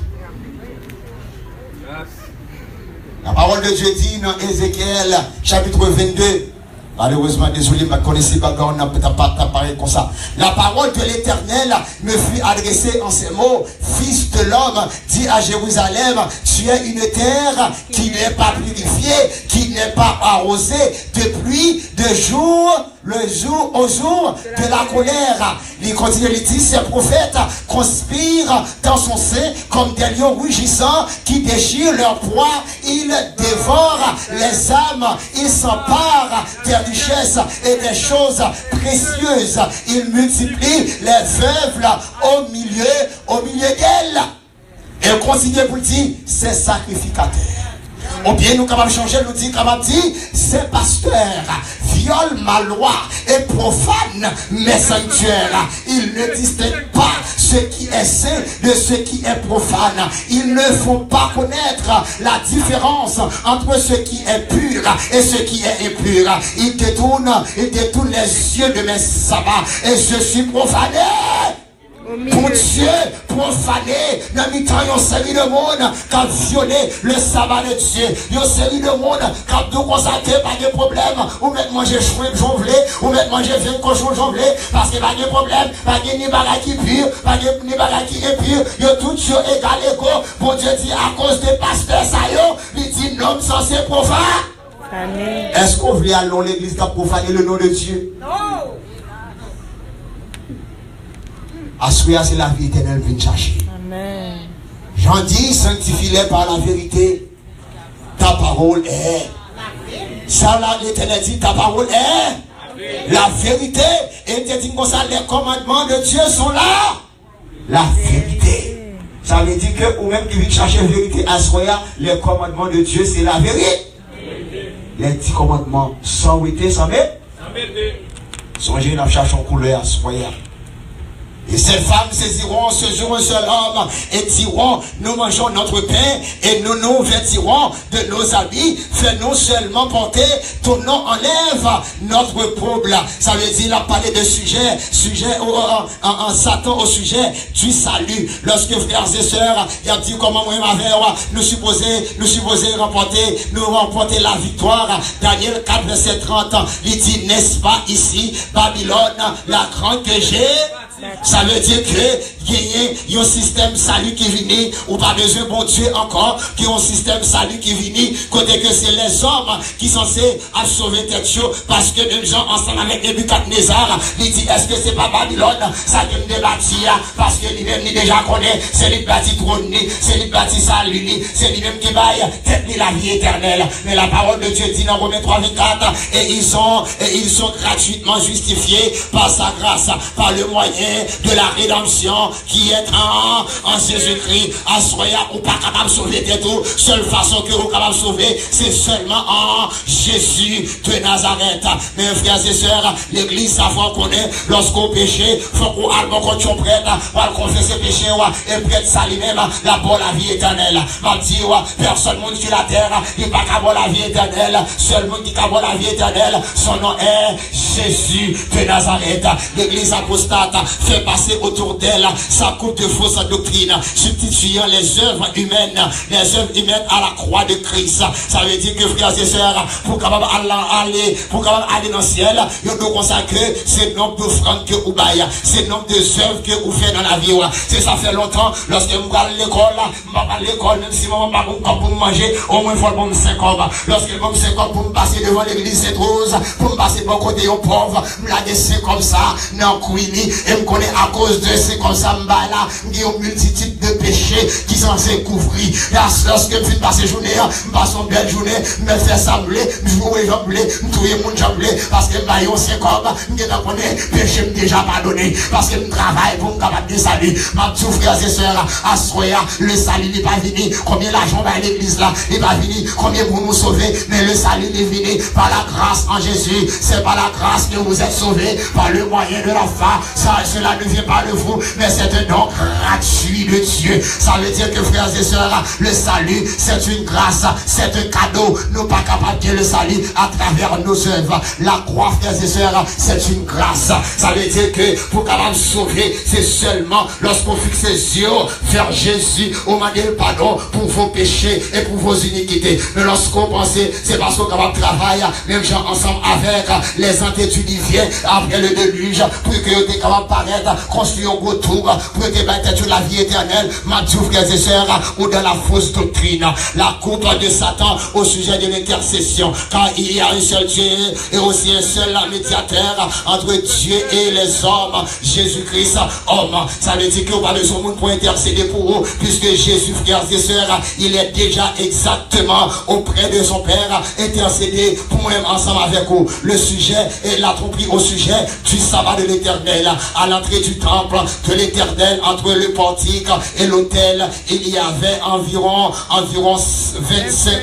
La parole de Dieu dit dans Ézéchiel chapitre 22. Malheureusement, désolé, ma connaissance on n'a pas parlé comme ça. La parole de l'Éternel me fut adressée en ces mots. Fils de l'homme, dit à Jérusalem, tu es une terre qui n'est pas purifiée, qui n'est pas arrosée de pluie, de jour, le jour au jour de la colère. Il continue, il dit, ces prophètes conspirent dans son sein comme des lions rugissants qui déchirent leur proie. Ils dévorent les âmes, ils s'emparent des richesses et des choses précieuses. Ils multiplient les veuves au milieu d'elles. Et continue pour dire, c'est sacrificateur. Ou bien nous capables de changer, nous dit, capable de dire, ces pasteurs violent ma loi et profanent mes sanctuaires. Ils ne distinguent pas ce qui est saint de ce qui est profane. Ils ne font pas connaître la différence entre ce qui est pur et ce qui est impur. Ils détournent les yeux de mes sabbats et je suis profané. Pour Dieu, profané, dans le temps, il y a une série de monde qui a violé le sabbat de Dieu. Il y a une série de monde qui a tout constaté, pas de problème. Ou mettre manger chouin, jonglé, ou mettre manger viande cochon, jonglé, parce que pas de problème, pas de ni bagarre qui pure, pas de ni bagarre qui est pure. Il y a tout sur égal égaux. Pour Dieu dit, à cause des pasteurs, ça y est, il dit, non, censé profane. Est-ce qu'on veut aller dans l'église qui a profané le nom de Dieu? Non. Assoya, c'est la vie éternelle vient chercher. Amen. J'en dis, sanctifie-les par la vérité. Ta parole est. Ça, l'éternel dit, ta parole est. La vérité. Et tu dis comme ça, les commandements de Dieu sont là. La vérité. Ça veut dire que, ou même qui vient chercher la vérité, Assoya, les commandements de Dieu, c'est la vérité. Les 10 commandements, sans vérité, sans vérité. Songez, nous cherchons couleur, Assoya. Et ces femmes saisiront ce jour un seul homme et diront, nous mangeons notre pain et nous nous vêtirons de nos habits. Fais-nous seulement porter ton nom, enlève notre peuple. Ça veut dire, il a parlé de sujet en Satan au sujet du salut. Lorsque frères et sœurs, il a dit comment moi nous supposons remporter la victoire. Daniel 4 verset 30, il dit, n'est-ce pas ici, Babylone, la grande que j'ai? Ça veut dire que il y a un système salut qui vient, ou pas besoin bon Dieu encore, qui a un système salut qui vient, côté que c'est les hommes qui sont censés à sauver tête chaud, parce que même gens ensemble avec Nebuchadnezzar, il dit, est-ce que c'est pas Babylone, ça qui me bâti, parce que lui-même, il déjà connaît, c'est lui bâti trône, c'est lui bâti salut, c'est lui-même qui baille, tête la vie éternelle. Mais la parole de Dieu dit dans Romains 3, 24, et ils sont gratuitement justifiés par sa grâce, par le moyen de la rédemption qui est en Jésus-Christ. Assoya ou pas capable de sauver des tout. Seule façon que vous êtes capable de sauver, c'est seulement en Jésus de Nazareth. Mais frères et sœurs, l'église, ça faut qu'on est, lorsqu'on péche, faut qu'on aille quand on prête, pour confesser péché, et prête ça lui-même, la bonne la vie éternelle. M'a dit, personne monde sur la terre, il n'est pas capable la vie éternelle. Seul monde qui capable la vie éternelle, son nom est Jésus de Nazareth. L'église apostate fait passer autour d'elle sa coupe de fausse doctrine, substituant les œuvres humaines à la croix de Christ. Ça veut dire que frères et sœurs, pour capable aller dans le ciel, il doit consacrer ce nombre d'offrandes que vous baillez, ce nombre de œuvres que vous faites dans la vie. C'est ça fait longtemps, lorsque vous allez à l'école, même si je ne vais pas pour manger, au moins il faut bon 5 hommes. Lorsque je vais 5 hommes pour me passer devant l'église Sainte-Rose, pour me passer pour côté aux pauvres, je me la c'est comme ça, non, Queenie, et me connaît à cause de c'est comme ça, là, il y a une multitude de péchés qui sont censés couvrir. Lorsque je passe journée, je passe une belle journée, je me fais sembler, je joue les jambes, je touille mon jambe, parce que c'est comme, je connais, péché me déjà pardonné, parce que je travaille pour me capable de salut. Ma tout frères et sœurs, à Soya, le salut n'est pas venu. Combien l'argent va à l'église là, n'est pas venu. Combien pour nous sauver, mais le salut n'est venu par la grâce en Jésus. C'est par la grâce que vous êtes sauvés, par le moyen de la foi. Cela ne vient pas de vous, mais c'est un don gratuit de Dieu. Ça veut dire que frères et sœurs, le salut, c'est une grâce, c'est un cadeau. Nous pas capables de le salut à travers nos œuvres. La croix, frères et sœurs, c'est une grâce. Ça veut dire que pour capable sauver, c'est seulement lorsqu'on fixe ses yeux vers Jésus, on m'a dit le pardon pour vos péchés et pour vos iniquités. Mais lorsqu'on pense, c'est parce qu'on capable de travailler, même gens ensemble avec les antédiluviens après le déluge, pour que vous êtes capable de paraître, construire un retour, pour que vous la vie éternelle. Ma Dieu, frères et sœurs, ou dans la fausse doctrine, la coupe de Satan au sujet de l'intercession, car il y a un seul Dieu et aussi un seul médiateur entre Dieu et les hommes, Jésus-Christ, homme. Ça veut dire que vous parlez de son monde pour intercéder pour vous, puisque Jésus, frères et sœurs, il est déjà exactement auprès de son Père, intercédé pour moi-même ensemble avec vous. Le sujet est la tromperie au sujet du sabbat de l'Éternel, à l'entrée du temple de l'Éternel. l'Éternel entre le portique et l'autel. Il y avait environ 25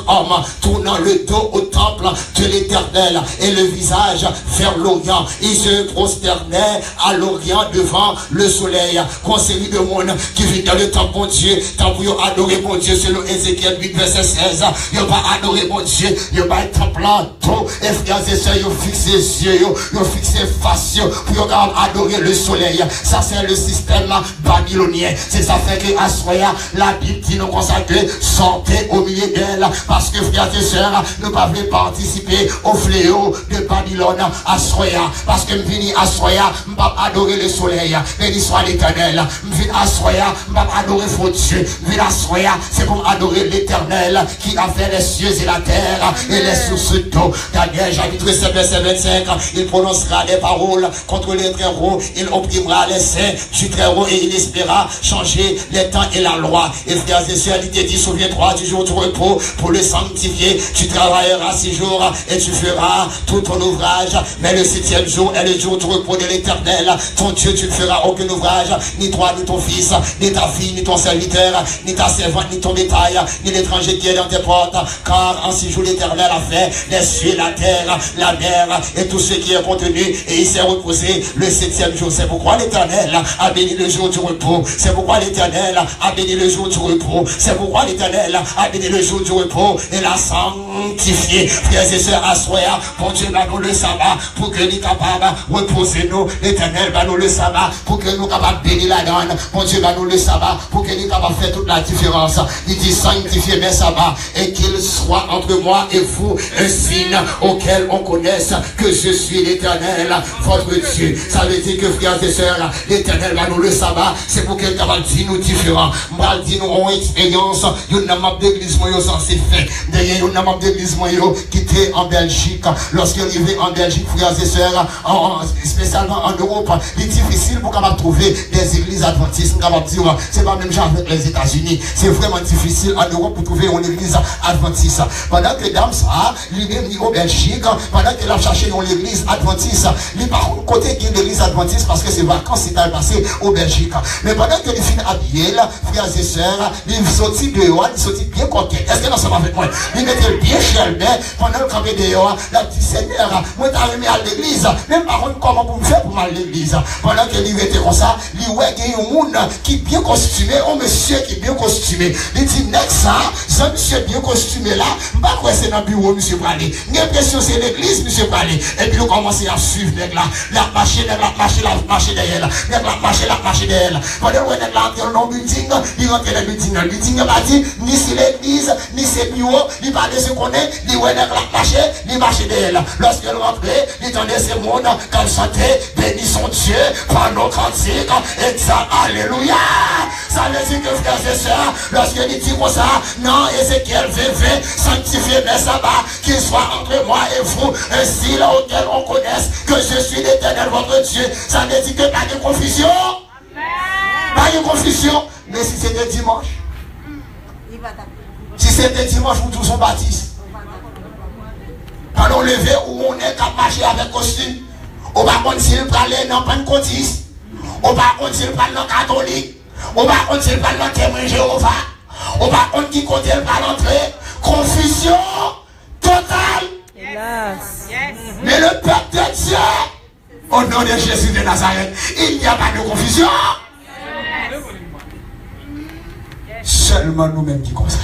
hommes tournant le dos au temple de l'Éternel et le visage vers l'Orient. Ils se prosternaient à l'Orient devant le soleil. Conseil de monde qui vit dans le temple, mon Dieu, tant pour adorer mon Dieu, selon Ézéchiel 8, verset 16. Ils n'ont pas adoré mon Dieu, ils n'ont pas été plan tout. Et frères et sœurs, ils ont fixé les yeux, ils ont fixé face pour adorer le soleil. Ça, c'est le système babylonien. C'est ça fait que à Soya, la Bible dit nous consacrer, sortez au milieu d'elle. Parce que frères et sœurs, nous ne pouvons pas participer au fléau de Babylone à Soya. Parce que je viens à Soya, je ne peux pas adorer le soleil. Béni soit l'Éternel. Je viens à Soya, je ne peux pas adorer faux Dieu. Je viens à Soya, c'est pour adorer l'Éternel qui a fait les cieux et la terre et les sources d'eau. Daniel, chapitre 7, verset 25, il prononcera des paroles contre les très hauts, il opprimera les saints du très haut et il espéra changer les temps et la loi. Et frères et sœurs, il te dit, souviens-toi du jour du repos pour le sanctifier. Tu travailleras 6 jours et tu feras tout ton ouvrage. Mais le 7e jour est le jour du repos de l'Éternel. Ton Dieu, tu ne feras aucun ouvrage, ni toi, ni ton fils, ni ta fille, ni ton serviteur, ni ta servante, ni ton bétail, ni l'étranger qui est dans tes portes. Car en 6 jours, l'Éternel a fait les cieux, la terre, la mer et tout ce qui est contenu. Et il s'est reposé le 7e jour. C'est pourquoi l'Éternel a béni le jour du repos. C'est pourquoi l'Éternel a béni le jour du repos. C'est pourquoi l'Éternel a béni le jour du repos et l'a sanctifié. Frères et sœurs, assoya, pour Dieu va nous le sabbat, pour que nous capables reposer nous. L'Éternel va nous le sabbat, pour que nous capables bénir la donne. Pour Dieu va nous le sabbat, pour que nous capables faire toute la différence. Il dit sanctifier mes sabbats et qu'il soit entre moi et vous un signe auquel on connaisse que je suis l'Éternel, votre Dieu. Ça veut dire que frères et sœurs, l'Éternel va nous le sabbat, c'est pour qu'il capable de nous différents. Moi, dit nous avons expérience, il y a un membre d'église moi censé faire. D'ailleurs, il y a un membre d'église moi qui était en Belgique. Lorsqu'il est arrivé en Belgique, frères et sœurs, spécialement en Europe, il est difficile pour capable trouver des églises adventistes. Capable dire, c'est pas même genre avec les États-Unis. C'est vraiment difficile en Europe pour trouver une église adventiste. Pendant que dame ça, lui-même au Belgique, pendant qu'il a cherché dans l'église adventiste, lui par contre côté qui est l'église adventiste parce que c'est vacances c'est passé au Belgique. Mais pendant que les filles habillées, frères et sœurs, ils sortent dehors, ils sortent bien coquets. Est-ce que là ça va avec moi? Ils mettaient bien cher, mais pendant le campé dehors, la petite Seigneur, moi t'as remis à l'église, même par contre comment vous me faire pour aller à l'église? Pendant que lui était comme ça, lui ouais il y a un monde qui est bien costumé, un monsieur qui est bien costumé. Il dit next ça, ce monsieur bien costumé là, pas quoi c'est dans le bureau monsieur Pralé. J'ai l'impression c'est l'église monsieur Pralé. Et puis nous commençons à suivre là, la marcher derrière, la marcher derrière. Pendant que nous rentrons dans le building, il rentre dans le building. Le building n'a pas dit ni c'est l'église, ni c'est le bureau, il parle de ce qu'on est, il marche derrière. Lorsqu'il rentrait, il tendait ce monde, quand il chantait, bénis son Dieu par nos cantiques, et ça, alléluia. Ça veut dire que frères et sœurs, lorsqu'il dit comme ça, non, Ézéchiel veut sanctifier mes sabbats, qu'il soit entre moi et vous, un style auquel on connaisse que je suis l'Éternel votre Dieu. Ça veut dire que pas de confusion. Pas de confusion. Mais si c'était dimanche, si c'était dimanche, vous tous sont baptistes. Quand on levé où on est qu'à marcher avec costume, on va contre s'il parle dans pentecôtiste, on va contre s'il parle dans catholique, on va contre s'il parle dans témoin Jéhovah, on va contre qui compte il va l'entrée. Confusion totale. Hélas. Mais le peuple de Dieu, au nom de Jésus de Nazareth, il n'y a pas de confusion. Seulement nous-mêmes qui comme ça.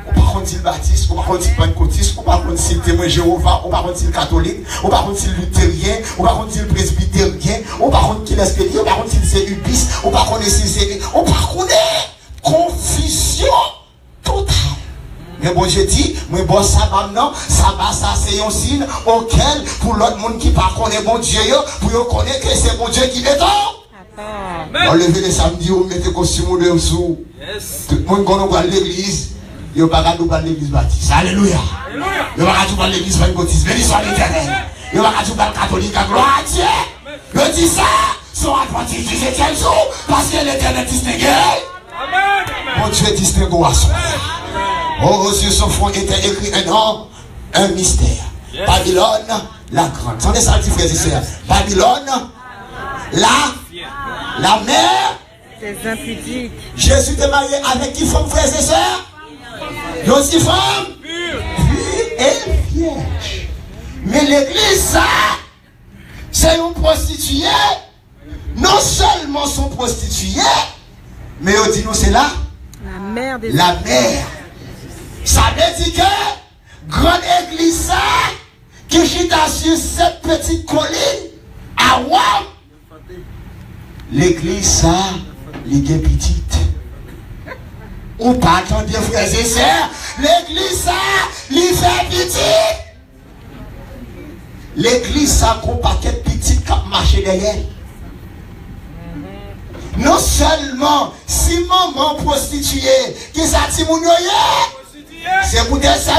On va contre le baptiste, on va contre le pentecôtiste, on va contre le témoin Jéhovah, on va contre le catholique, on va contre le luthérien, on va contre le presbytérien, on va contre l'espérien, on va contre le ubis, on va contre le on va contre confusion totale. Mais bon, je dis, moi, bon, sabbat, non, sabbat, ça, c'est un signe auquel, pour l'autre monde qui ne connaît bon Dieu, pour connaître que c'est bon Dieu qui est on levez les samedis, on mettez costume de dessous. Tout le monde quand on va à l'église, il n'y a pas de l'église baptiste. Alléluia. Il n'y a pas de l'église pentecôtiste. Béni soit l'Éternel. Il n'y a pas de catholique à gloire à Dieu. Je dis ça, sont adventistes du 7e jour, parce que l'Éternel distingue. Mon Dieu distingue à son frère. Sur son front était écrit un nom, un mystère. Babylone, la grande. Sans des salles, frères et sœurs. Babylone, La mère. Des impudiques. Jésus était marié avec qui femme, frères et sœurs? Aussi femme pure et vierge. Mais l'église, ça, c'est une prostituée. Non seulement sont prostituées, mais on dit nous c'est là. La mère des La mère. Ça veut dire que grande église ça, qui chita sur cette petite colline à Rome, l'église ça, les gains petites. On pas attendre frères et sœurs, l'église ça, les fait petit. L'église ça, qu'on paquet petit qui marché derrière. Non seulement si maman prostituée qui s'attimounioye, c'est pour des ça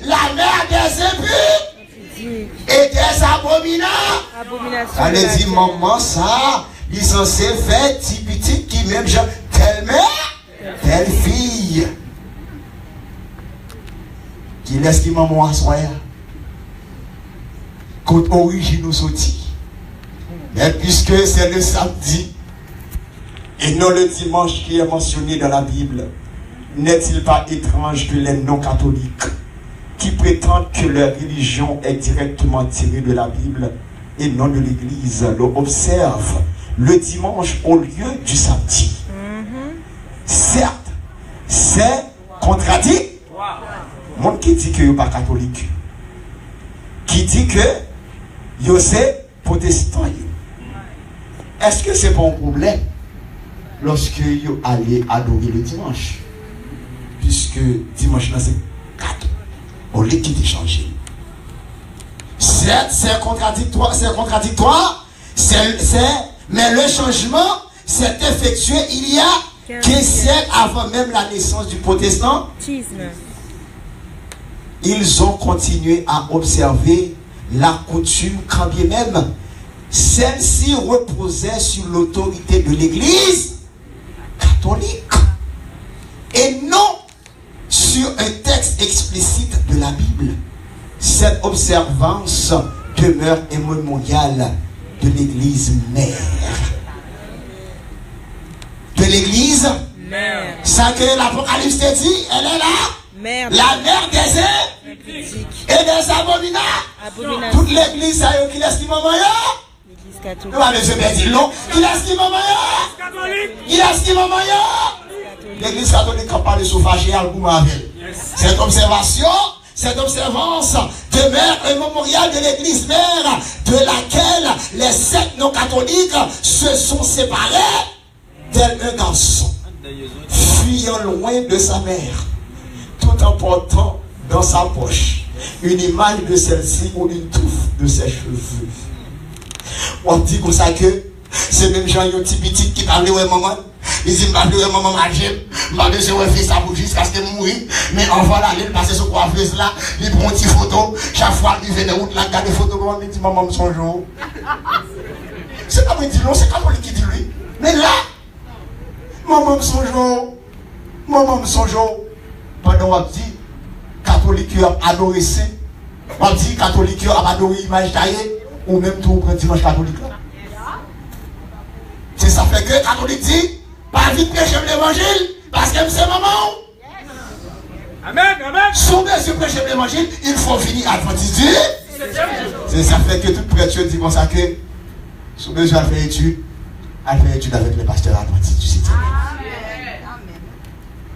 la mère des impudiques et des abominations. Ça veut dire maman ça, il est censé faire petit petit qui même genre telle mère, telle fille. Qui laisse qui maman assoyer. Côte origine nous sorti. Mais puisque c'est le samedi et non le dimanche qui est mentionné dans la Bible, n'est-il pas étrange que les non-catholiques qui prétendent que leur religion est directement tirée de la Bible et non de l'Église l'observent le dimanche au lieu du samedi? Certes, c'est contradictoire. Monde qui dit que vous pas catholique, qui dit que vous c'est protestant. Est-ce que c'est pas un problème lorsque vous allez adorer le dimanche? Puisque dimanche c'est 4. On les quitte changé. Certes, c'est contradictoire, mais le changement s'est effectué il y a 15 siècles avant même la naissance du protestantisme. Ils ont continué à observer la coutume quand bien même celle-ci reposait sur l'autorité de l'Église catholique et non sur un texte explicite de la Bible. Cette observance demeure un mémorial de l'Église mère. De l'Église mère. Ça que l'Apocalypse te dit, elle est là. Mère. La mère des impudiques et des abominations. Toute l'Église, ça y est, qui laisse qui maman ya? L'Église catholique. Non, mais je vais dire non. Qui laisse qui maman ya? Qui laisse qui maman ya? L'Église catholique a parlé sauvage et al-Goumavel. Cette observation, cette observance demeure un mémorial de l'Église mère de laquelle les sectes non catholiques se sont séparés tel un garçon fuyant loin de sa mère, tout en portant dans sa poche une image de celle-ci ou une touffe de ses cheveux. On dit comme ça que c'est même Jean yon petit petit qui parle ouais maman. Il dit m'a ouais maman m'a j'aime, m'a de se refaire sa bouche jusqu'à ce qu'il mourir, mais on va là, il passe sur coiffeuse là, il prend une petite photo, chaque fois qu'il vient de route là, regarde des photos comment il dit maman me songe. C'est pas moi qui dit non, c'est catholique qui dit lui. Mais là, maman me songe. Maman me songe. Pendant on dit catholique a adoré ça. On dit catholique a adoré image taillée ou même tout au dimanche catholique là. C'est ça fait que catholique dit pas vite prêcher l'évangile parce que c'est maman. Amen, amen. Si on veut prêcher l'évangile, il faut finir adventiste. C'est ça fait que tout prêtre dit comme ça que si on veut faire étude, avec le pasteur adventiste du 7e.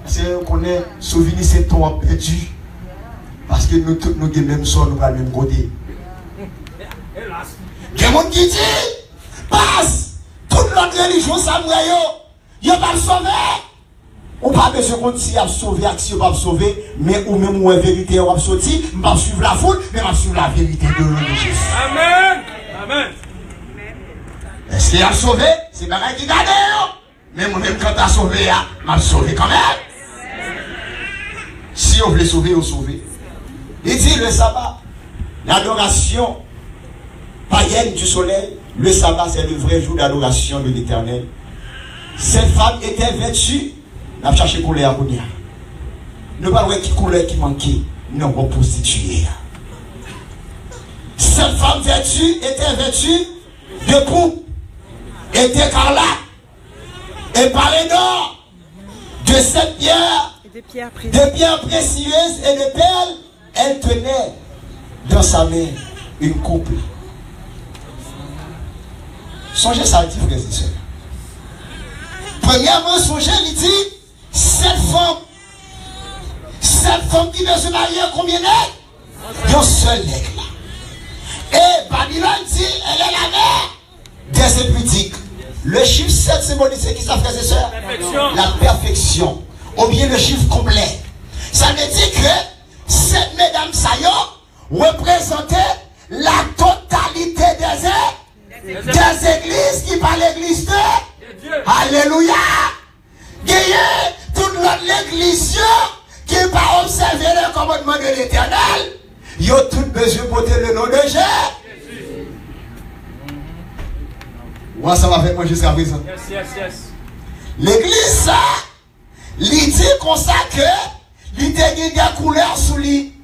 C'est qu'on est souvenir c'est ton perdu parce que nous tous nous avons même sort, nous allons même côté. Il y a des gens qui disent passe toute notre religion samouraï yo pas sauver. On pas besoin qu'on dise à sauver action pas sauver mais ou même ou vérité on va sortir, on va suivre la foule mais on va suivre la vérité de Jésus. Amen. Amen. Est-ce qu'il a sauvé? C'est pareil qui garde mais moi-même quand tu as sauvé, m'a sauvé quand même. Si on voulait sauver, on sauver. Il dit le sabbat, l'adoration païenne du soleil, le sabbat c'est le vrai jour d'adoration de l'Éternel. Cette femme était vêtue, on a cherché couleur à Kounia. Ne pas voir qui couleur qui manquait, non, on prostituée. Cette femme vêtue était vêtue de coupe est écarlate. Et parlait d'or, de cette pierre, Et de pierres précieuses. de pierres précieuses et de perles, elle tenait dans sa main une coupe. Songez ça, dit frères et sœurs. Premièrement, songez, il dit, cette femme qui veut se marier, combien d'elle? Il y a un seul aigle là. Et Babylone dit, elle est la mère des impudiques. Le chiffre 7 symbolise qui ça, frères et sœurs? La perfection. Ou bien le chiffre complet. Ça veut dire que cette mesdames Sayo représentait la totalité des églises qui parlent l'église de Alléluia. Gagnez toute l'autre église qui n'a pas observé le commandement de l'Éternel. Ils ont tout besoin de porter le nom de Jésus. Moi, ça va faire moi jusqu'à présent. L'église, ça, il dit comme ça que il a des couleurs sous lui.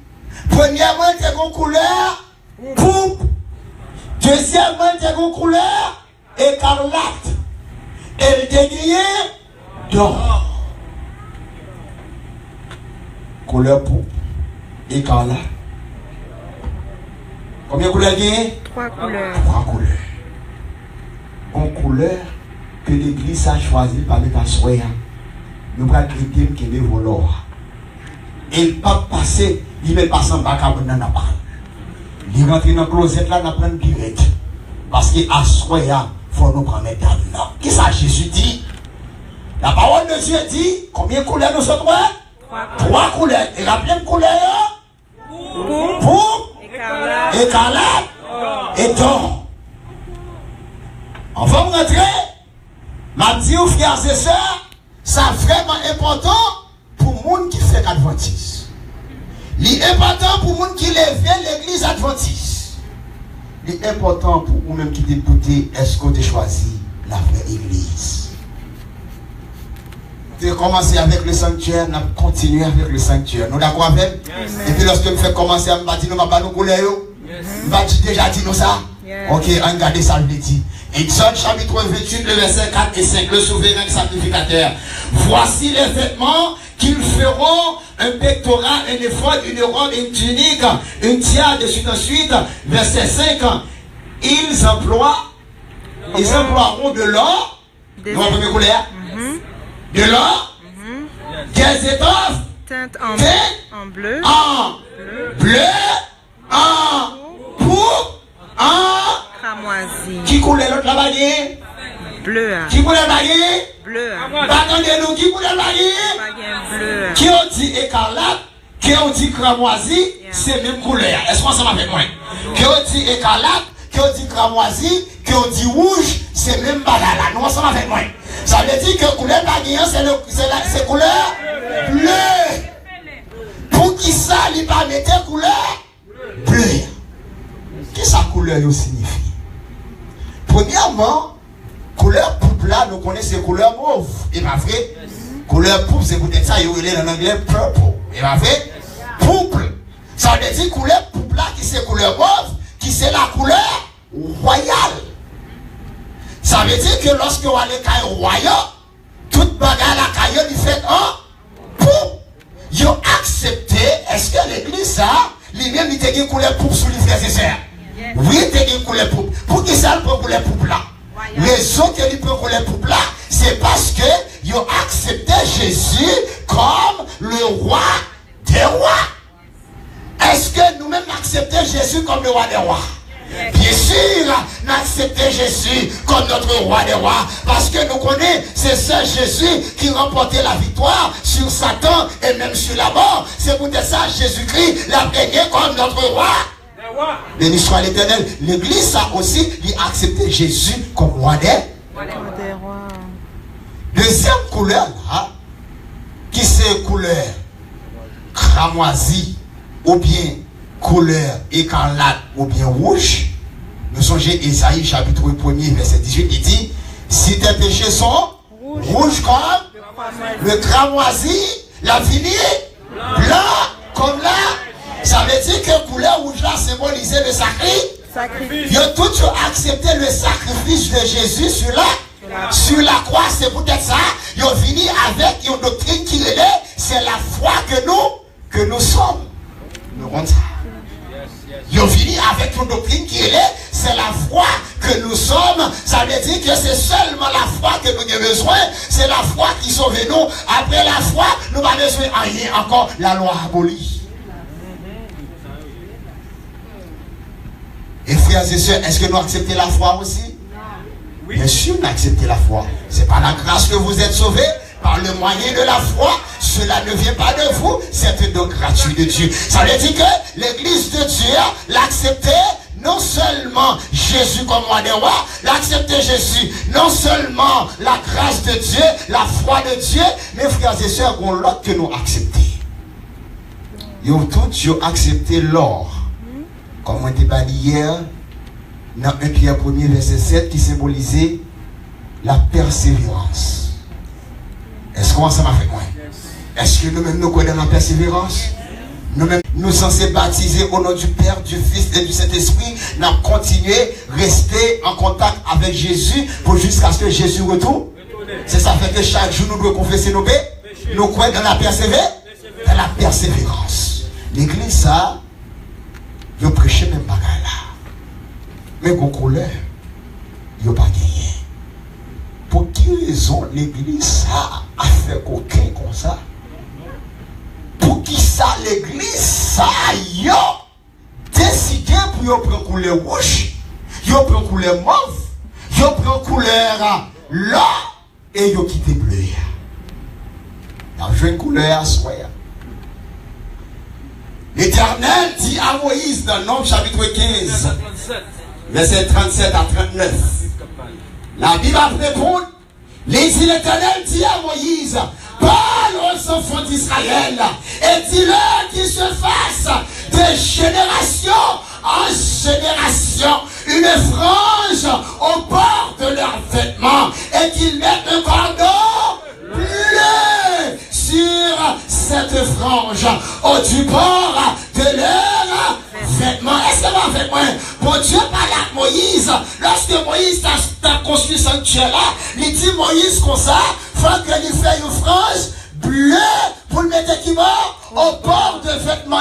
Premièrement, il a une couleur pourpre. Deuxièmement, il a une couleur écarlate. Et il a gagné d'or. Couleur pourpre, écarlate. Combien de couleurs il y a? 3 couleurs. 3 couleurs. Une couleur que l'église a choisi par les passoires. Nous allons quitter qui est voleur. Et il ne peut pas passer, il ne peut pas passer en bas comme on a pas. Il rentre dans le closet là, on prend direct. Parce qu'à soi, il faut nous prendre dedans. Qu'est-ce que Jésus dit? La parole de Dieu dit, combien de couleurs nous sommes? 3 couleurs. Et la pleine couleur? Pour écarlate et d'or. On va rentrer. Ma dit aux frères et sœurs, c'est vraiment important pour les gens qui fait adventiste. C'est important pour les gens qui lèvent l'église adventiste. C'est important pour vous-même qui écoutez, est-ce que vous avez choisi la vraie église? Vous avez commencé avec le sanctuaire, nous allons continuer avec le sanctuaire. Nous d'accord avec? Et puis lorsque nous faisons commencer, nous allons dire, nous ne pas nous couler. Nous allons déjà dire nous ça. Ok, regardez ça, je l'ai dit. Exode chapitre 28, le verset 4 et 5, le souverain sacrificateur. Voici les vêtements qu'ils feront: un pectoral, un éphod, une robe, une tunique, une tiare, de suite en suite. Verset 5, ils emploieront de l'or, de l'or, des étoffes, Teinte en bleu, en pourpre, en cramoisi. qui coulait l'autre là-bas? Bleu. Qui coulait là-bas? Bleu. Attendez-nous, qui coulait là-bas? Bleu. Qui ont dit écarlate, qui ont dit cramoisi, c'est même couleur. Est-ce qu'on s'en va avec moi? Qui ont dit écarlate, qui ont dit cramoisi, qui ont dit rouge, c'est même bagala. Nous on s'en va avec moi. Ça veut dire que couleur baguillant, c'est couleur bleu. Pour qui ça, il va mettre couleur bleu? Qu'est-ce que ça couleur signifie? Premièrement, couleur pourpre là, nous connaissons couleur mauve. Et pas vrai? Couleur pourpre, c'est peut-être ça, il y a en anglais purple. Et pas vrai? Pourpre. Ça veut dire couleur pourpre là, qui c'est couleur mauve, qui c'est la couleur royale. Ça veut dire que lorsque vous allez à royal, toute bagarre la caillou, il fait un pourpre. Ils ont accepté, est-ce que l'église ça, lui-même, il a une couleur pourpre sous les frères et sœurs? Oui, il a une couleur pourpre. Pour qui ça, il peut couleur pourpre là? Les autres qui peuvent couleur pourpre là, c'est parce que ils ont accepté Jésus comme le roi des rois. Est-ce que nous-mêmes acceptons Jésus comme le roi des rois? Bien sûr, nous acceptons Jésus comme notre roi des rois, parce que nous connaissons, c'est ce Jésus qui remportait la victoire sur Satan et même sur la mort. C'est pour ça Jésus-Christ l'a gagné comme notre roi. Béni soit l'Éternel. L'église a aussi accepté Jésus comme roi des rois. Deuxième couleur là, qui c'est couleur cramoisi ou bien couleur écarlate ou bien rouge. Nous songez Ésaïe chapitre 1er verset 18, il dit: si tes péchés sont rouges comme le cramoisi, la vigne blanc comme là. Ça veut dire que couleur rouge là symbolisait le sacrifice. Sacrifice. Ils ont tous accepté le sacrifice de Jésus sur la croix. C'est peut-être ça. Ils ont fini avec une doctrine qui est là. C'est la foi que nous sommes. Nous rendons ça. Ils ont fini avec une doctrine qui est là. C'est la foi que nous sommes. Ça veut dire que c'est seulement la foi que nous avons besoin. C'est la foi qui sauve nous. Après la foi, nous n'avons pas besoin de rien encore. La loi abolie. Et frères et sœurs, est-ce que nous acceptons la foi aussi? Oui. Bien sûr, nous acceptons la foi. C'est par la grâce que vous êtes sauvés, par le moyen de la foi. Cela ne vient pas de vous, c'est un don gratuit de Dieu. Ça veut dire que l'église de Dieu l'acceptait non seulement Jésus comme roi des rois, l'accepter Jésus, non seulement la grâce de Dieu, la foi de Dieu, mais frères et sœurs, on l'autre que nous accepter. Ils ont tous accepté l'or. Comme on était parlé hier, dans 1 Pierre 1er verset 7 qui symbolisait la persévérance. Est-ce qu'on ça m'a fait moi? Est-ce que nous-mêmes nous connaissons la persévérance? Nous-mêmes nous sommes censés baptiser au nom du Père, du Fils et du Saint-Esprit. Nous continuer, rester en contact avec Jésus pour jusqu'à ce que Jésus retourne. C'est ça fait que chaque jour nous devons confesser nos péchés. Nous croyons dans la persévérance. Dans la persévérance. L'église ça. Ils prêchaient même pas là. Mais qu'on couleur, ils n'ont pas gagné. Pour quelle raison l'église ça a fait coquin comme ça? Pour qui ça l'église ça a décidé pour prendre couleur rouge, ils prennent couleur mauve, ils prennent couleur l'or et ils quitté bleu. Ils ont joué une couleur à soi. L'Éternel dit à Moïse dans Nombre chapitre 15, verset 37 à 39. La Bible répond, l'Éternel dit à Moïse, parle aux enfants d'Israël et dis-leur qu'ils se fassent de génération en génération une frange au bord de leurs vêtements et qu'ils mettent un cordon bleu sur cette frange au du bord de leurs vêtements. Est-ce que mon vêtement, bon Dieu parle à Moïse, lorsque Moïse t'a construit ce sanctuaire là, il dit Moïse comme ça, faut qu'il fasse une frange bleue pour le mettre qui mort au bord de vêtements.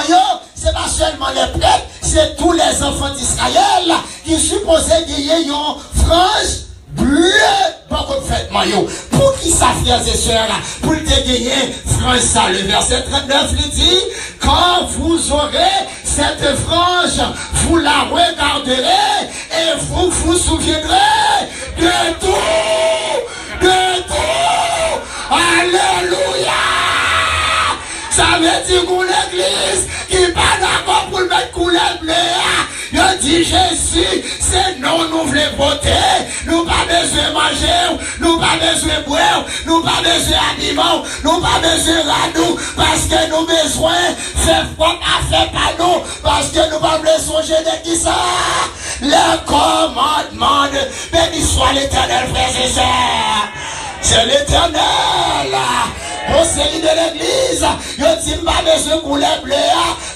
C'est pas seulement les prêtres, c'est tous les enfants d'Israël qui supposaient gagner une frange bleu beaucoup de vêtements. Pour qui ça, frères et sœurs, pour te gagner frange ça, le verset 39 lui dit, quand vous aurez cette frange, vous la regarderez et vous vous souviendrez de tout, de tout. Alléluia. Ça veut dire qu'on l'église qui n'est pas d'accord pour le mettre couleur bleue. Il dit Jésus, c'est non, nous voulons voter. Nous pas besoin de manger, nous pas besoin de boire, nous pas besoin d'aliments, nous pas besoin de nous, parce que nous besoin de faire froid à faire par nous, parce que nous pas besoin de songer de qui ça. Le commandement de béni soit l'Éternel, frères et sœurs. C'est l'Éternel. Au série de l'église, je dis pas besoin de couleur bleue,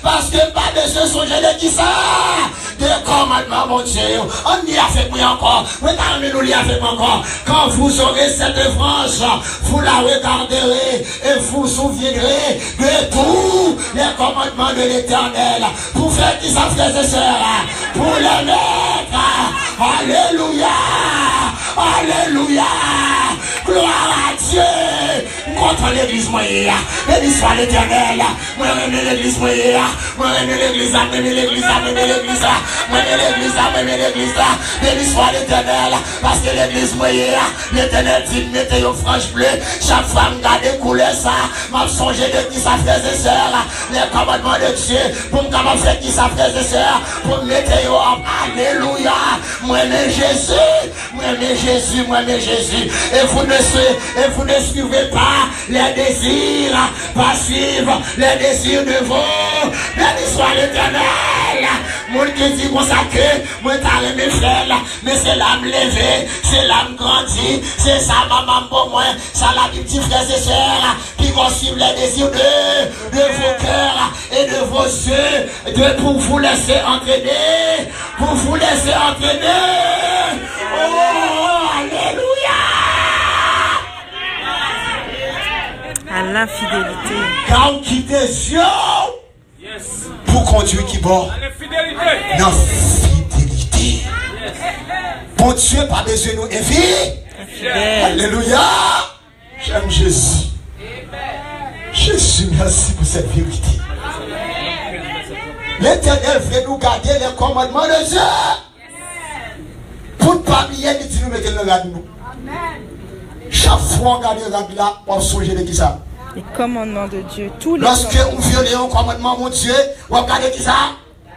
parce que pas besoin de songer de qui ça. De commandement, mon Dieu. On y a fait moi encore. Regardez-nous, y a fait encore. Quand vous aurez cette frange, vous la regarderez et vous souviendrez de tous les commandements de l'Éternel. Pour faire qui ça, frères et sœurs, pour les mettre. Alléluia. Alléluia. Gloire à Dieu. Contre l'église moyenne. Béni soit l'Éternel. Moi, j'aime l'église moyenne. Moi, j'aime l'église, j'aime l'église, j'aime l'église. Moi, j'aime l'église, j'aime l'église. Béni soit l'Éternel. Parce que l'église moyenne, l'Éternel dit, mettez une frange bleue. Chaque fois, regardez couler ça. M'a songé de qui ça, frères et sœurs. Les commandements de Dieu. Pour me faire qui ça, frères et sœurs. Pour me mettre en alléluia. Moi, j'aime Jésus. Moi, j'aime Jésus. Moi, j'aime Jésus. Et vous ne suivez pas les désirs, pas suivre les désirs de vous. Béni soit l'Éternel. Mon qui dit comme ça que moi t'as aimé faire là, mais c'est là me lever, c'est là me grandir, c'est ça maman pour moi, ça la petits frères et sœurs qui vont suivre les désirs de vos cœurs et de vos yeux, pour vous laisser entraîner, pour vous laisser entraîner. Oh, alléluia! À l'infidélité. Quand on quitte Dieu, Yes. pour conduire qui bord. À l'infidélité. Dans fidélité. Bon Dieu, pas besoin de nous éviter. Infidèle. Alléluia. J'aime Jésus. Jésus, merci pour cette vérité. L'Éternel veut nous garder les commandements de Dieu. Pour ne pas oublier, il dit nous mettez le rad nous. Chaque fois on regarde le rad là, on songe de qui ça. Les commandements de Dieu. Tous les Lorsque commandements. on viole un commandement, mon Dieu, on regarde qui ça.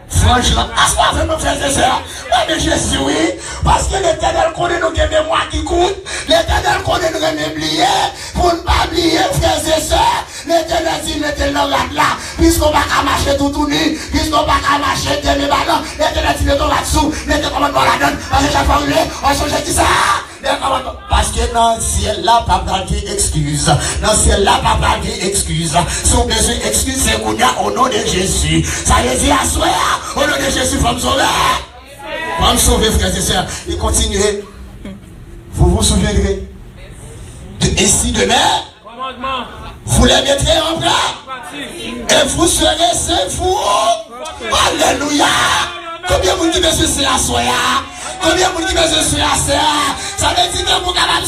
Franchement, à ce moment, frères et sœurs, mais Jésus, oui, parce que l'Éternel connaît nos mémoires qui coûtent, l'Éternel connaît nos oublier, pour ne pas oublier, frères et sœurs, l'Éternel dit, mettez le rad là, puisqu'on va pas marcher tout nu, puisqu'on va pas marcher des ballons, l'Éternel dit, mettez le là-dessous, mettez le commandement là-dedans, parce que chaque fois, on change qui ça. Parce que dans le ciel là, pas de excuse. Dans le ciel là, pas de excuse. Son besoin d'excuse, c'est qu'on a au nom de Jésus. Ça veut dire à soi, au nom de Jésus, faut me sauver. Faut me sauver, frères et sœurs. Et continuez. Vous vous souviendrez. Et si demain, Commandement. vous les mettrez en place. Parti. Et vous serez saints, vous. Alléluia. Combien de monde qui veut se faire à soi? Combien de monde qui veut se faire à soi? Ça veut dire que pour capable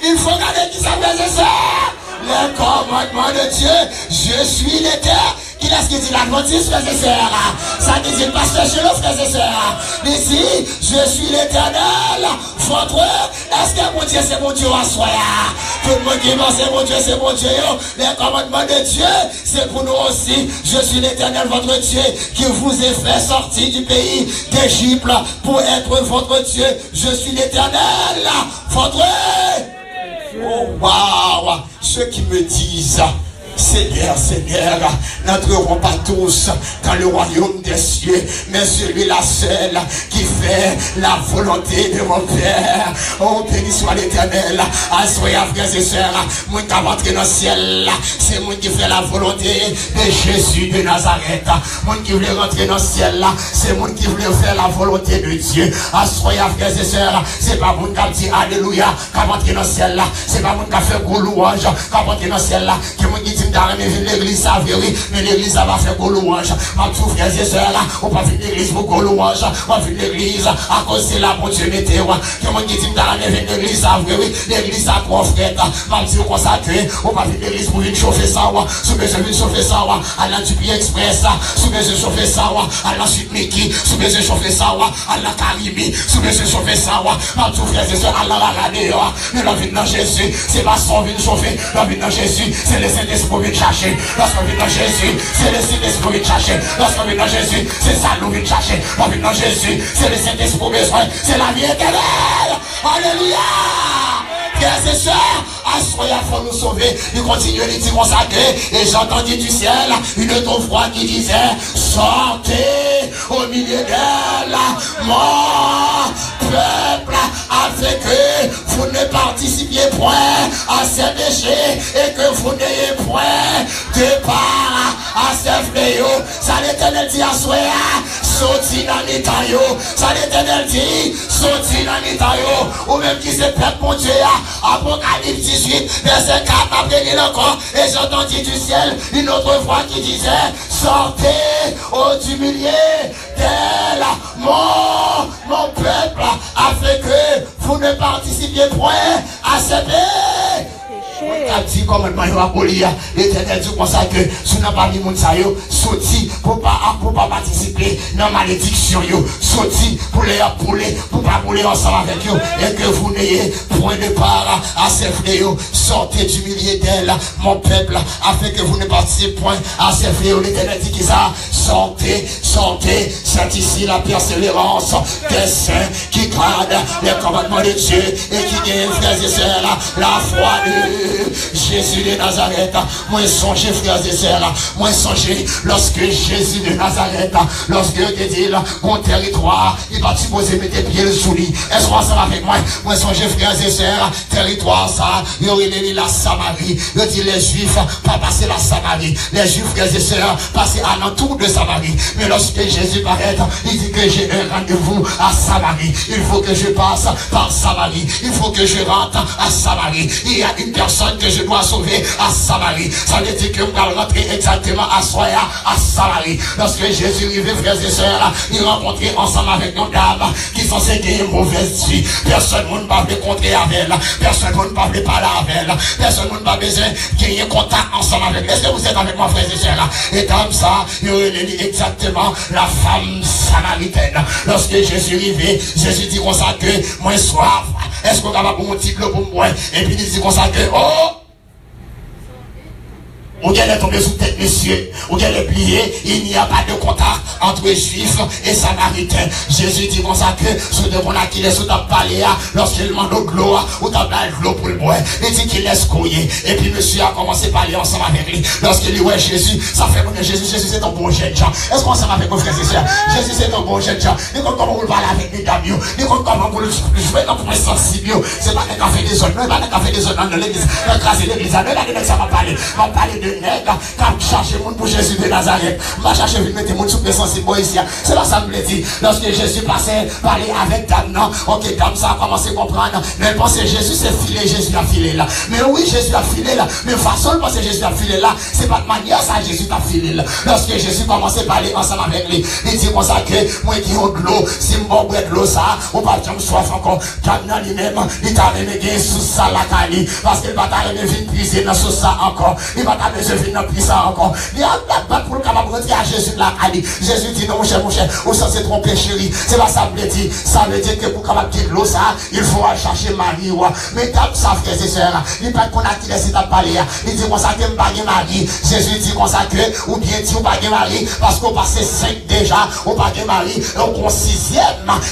il faut garder qui ça veut se faire. Le commandement de Dieu, je suis l'Éternel. Qui est-ce qui dit l'Adventiste, frères et sœurs? Ça dit le pasteur chez nous, frères et sœurs. Ici, je suis l'Éternel, votre. Est-ce que mon Dieu, c'est mon Dieu à soi? Tout le monde qui pense, c'est mon Dieu, c'est mon Dieu. Les commandements de Dieu, c'est pour nous aussi. Je suis l'Éternel, votre Dieu, qui vous ai fait sortir du pays d'Égypte pour être votre Dieu. Je suis l'Éternel, votre. Oh, waouh! Ceux qui me disent, Seigneur, Seigneur, n'entreront pas tous dans le royaume des cieux, mais celui-là seul qui fait la volonté de mon Père. Oh, béni soit l'Éternel. Assoyez, frères et sœurs, moi qui va entrer dans le ciel, c'est moi qui fait la volonté de Jésus de Nazareth. Moi qui voulais rentrer dans le ciel, c'est moi qui voulais faire la volonté de Dieu. Assoyez, frères et sœurs, c'est pas moi qui dit Alléluia, qui va entrer dans le ciel, c'est pas moi qui fait gros louange, qui va entrer dans le ciel, qui moi qui dit l'église ça oui, mais l'église ça va faire gros louange. Ma tout frères et sœurs là, on va venir l'église pour gros louange, on va venir l'église à cause de la bonne Dieu météo. Qui moi qui dit l'église ça oui, l'église ça quoi frère, ma dit consacré, on va venir l'église pour venir chauffer ça, sous besoin de chauffer ça, à la du pied express, sous besoin de chauffer ça, à la suite Mickey, sous besoin de chauffer ça, à la Caribie, sous besoin de chauffer ça, ma tout frères et sœurs, à la radio, mais la vie dans Jésus, c'est pas son vie de chauffer, la vie dans Jésus, c'est le Saint-Esprit de chercher. Lorsqu'on vient dans Jésus, c'est le Saint-Esprit de chercher. Lorsqu'on vient dans Jésus, c'est ça nous vient chercher. Lorsqu'on vient dans Jésus, c'est le Saint-Esprit besoin, c'est la vie éternelle. Alléluia! Frères et sœurs, assoyez, faut nous sauver. Il continue, il dit consacré. Et j'entendis du ciel une autre voix qui disait, sortez au milieu d'elle, mon peuple, afin que vous ne participiez point à ces péchés et que vous n'ayez point de part à ces fléaux. Ça l'Éternel dit à soi, sorti dans l'Étayo. Ça l'Éternel dit, sorti dans l'Étayo. Ou même qui se pète mon Dieu, Apocalypse 18, verset 4, après il encore, et j'entendis du ciel une autre voix qui disait, sortez du milieu d'elle, mon peuple, afin que vous ne participiez point à cette paix. A dit commandement yo abolir, l'Éternel dit comme ça que si n'a pas mis moun sa yo sorti pour pas participer dans malédiction yo, sorti pour pas rouler ensemble avec yo et que vous n'ayez point de part à ces fléaux. Sortez du milieu d'elle, mon peuple, afin que vous ne participez point à ces fléaux. L'Éternel dit que ça, sortez, c'est ici la persévérance des saints qui gardent les commandements de Dieu et qui gagnent, frères et sœurs, la foi de Jésus de Nazareth, moi songez frères et sœurs, moi songez lorsque Jésus de Nazareth, lorsque tu dis mon territoire, il va supposer mettre pieds sous lui. Est-ce qu'on s'en avec moi? Moi songez frères et sœurs, territoire ça, il y aurait la Samarie. Il dit les Juifs, pas passer la Samarie. Les Juifs frères et sœurs, passer à l'entour de Samarie. Mais lorsque Jésus paraît, il dit que j'ai un rendez-vous à Samarie. Il faut que je passe par Samarie. Il faut que je rentre à Samarie. Il y a une personne que je dois sauver à Samarie. Ça veut dire que je dois rentrer exactement à Soya, à Samarie. Lorsque Jésus arrivait, frères et sœurs, il rencontrait ensemble avec nos dames qui sont celles qui ont une mauvaise vie. Personne ne va pas contrer avec elle. Personne ne va pas parler avec elle. Personne ne va pas besoin qu'il y ait contact ensemble avec elle. Est-ce que vous êtes avec moi, frères et sœurs? Et comme ça, il dit exactement la femme samaritaine. Lorsque Jésus arrivait, Jésus dit comme ça que moi soif. Est-ce qu'on va pas pour mon petit club pour moi? Et puis il dit comme ça que oh! Ou bien est tombé sous tête, messieurs, ou bien est plié, il n'y a pas de contact entre juifs et samaritains. Jésus dit comme ça que ceux de mon Achilles sous ta paléa, lorsqu'il demande de l'eau, ou t'as de l'eau pour le boire, il dit qu'il laisse couiller. Et puis monsieur a commencé à parler ensemble avec lui. Lorsqu'il dit ouais Jésus, ça fait bon Jésus, Jésus c'est un bon jeune gens. Est-ce qu'on s'en va avec vos frères et sœurs? Jésus c'est un bon jeune gens. Il compte comment vous parlez avec les dames, il compte comment vous le jouez quand vous êtes sensible. C'est pas qu'un café des zones, non, pas qu'un café des zones dans l'église, écraser l'église, non, là, ça va parler. On va parler de nègre qui a cherché le monde pour Jésus de Nazareth. Va chercher de mettre le monde sous les sensibles ici. C'est là ça me dit. Lorsque Jésus passait, parler avec dame, non, ok, comme ça a commencé à comprendre. Mais penser Jésus c'est filé, Jésus a filé là. Mais oui, Jésus a filé là. Mais façon de penser Jésus a filé là, c'est pas de manière ça Jésus a filé là. Lorsque Jésus commençait à parler ensemble avec lui, il dit comme ça que moi qui ai de l'eau, si je bois de l'eau ça, on va pas me soif encore. Comme lui-même, il t'a remis sous ça la cali. Parce qu'il va t'arriver venir puiser dans ça encore. Il va t'arriver venir dans ça encore. Il y a la pour le capable de rentrer à Jésus de la cali. Jésus dit non, mon cher, vous censé tromper chérie. C'est pas ça veut dire. Ça veut dire que pour capable de l'eau ça, il faut aller chercher Marie. Mais t'as ça, frères et sœurs. Il pas qu'on a qui laisse ta parler. Il dit comme ça que pas Marie. Jésus dit comme ça que, ou bien dit ou pas Marie, parce qu'on passe 5 déjà, ou pas Marie, on 6e,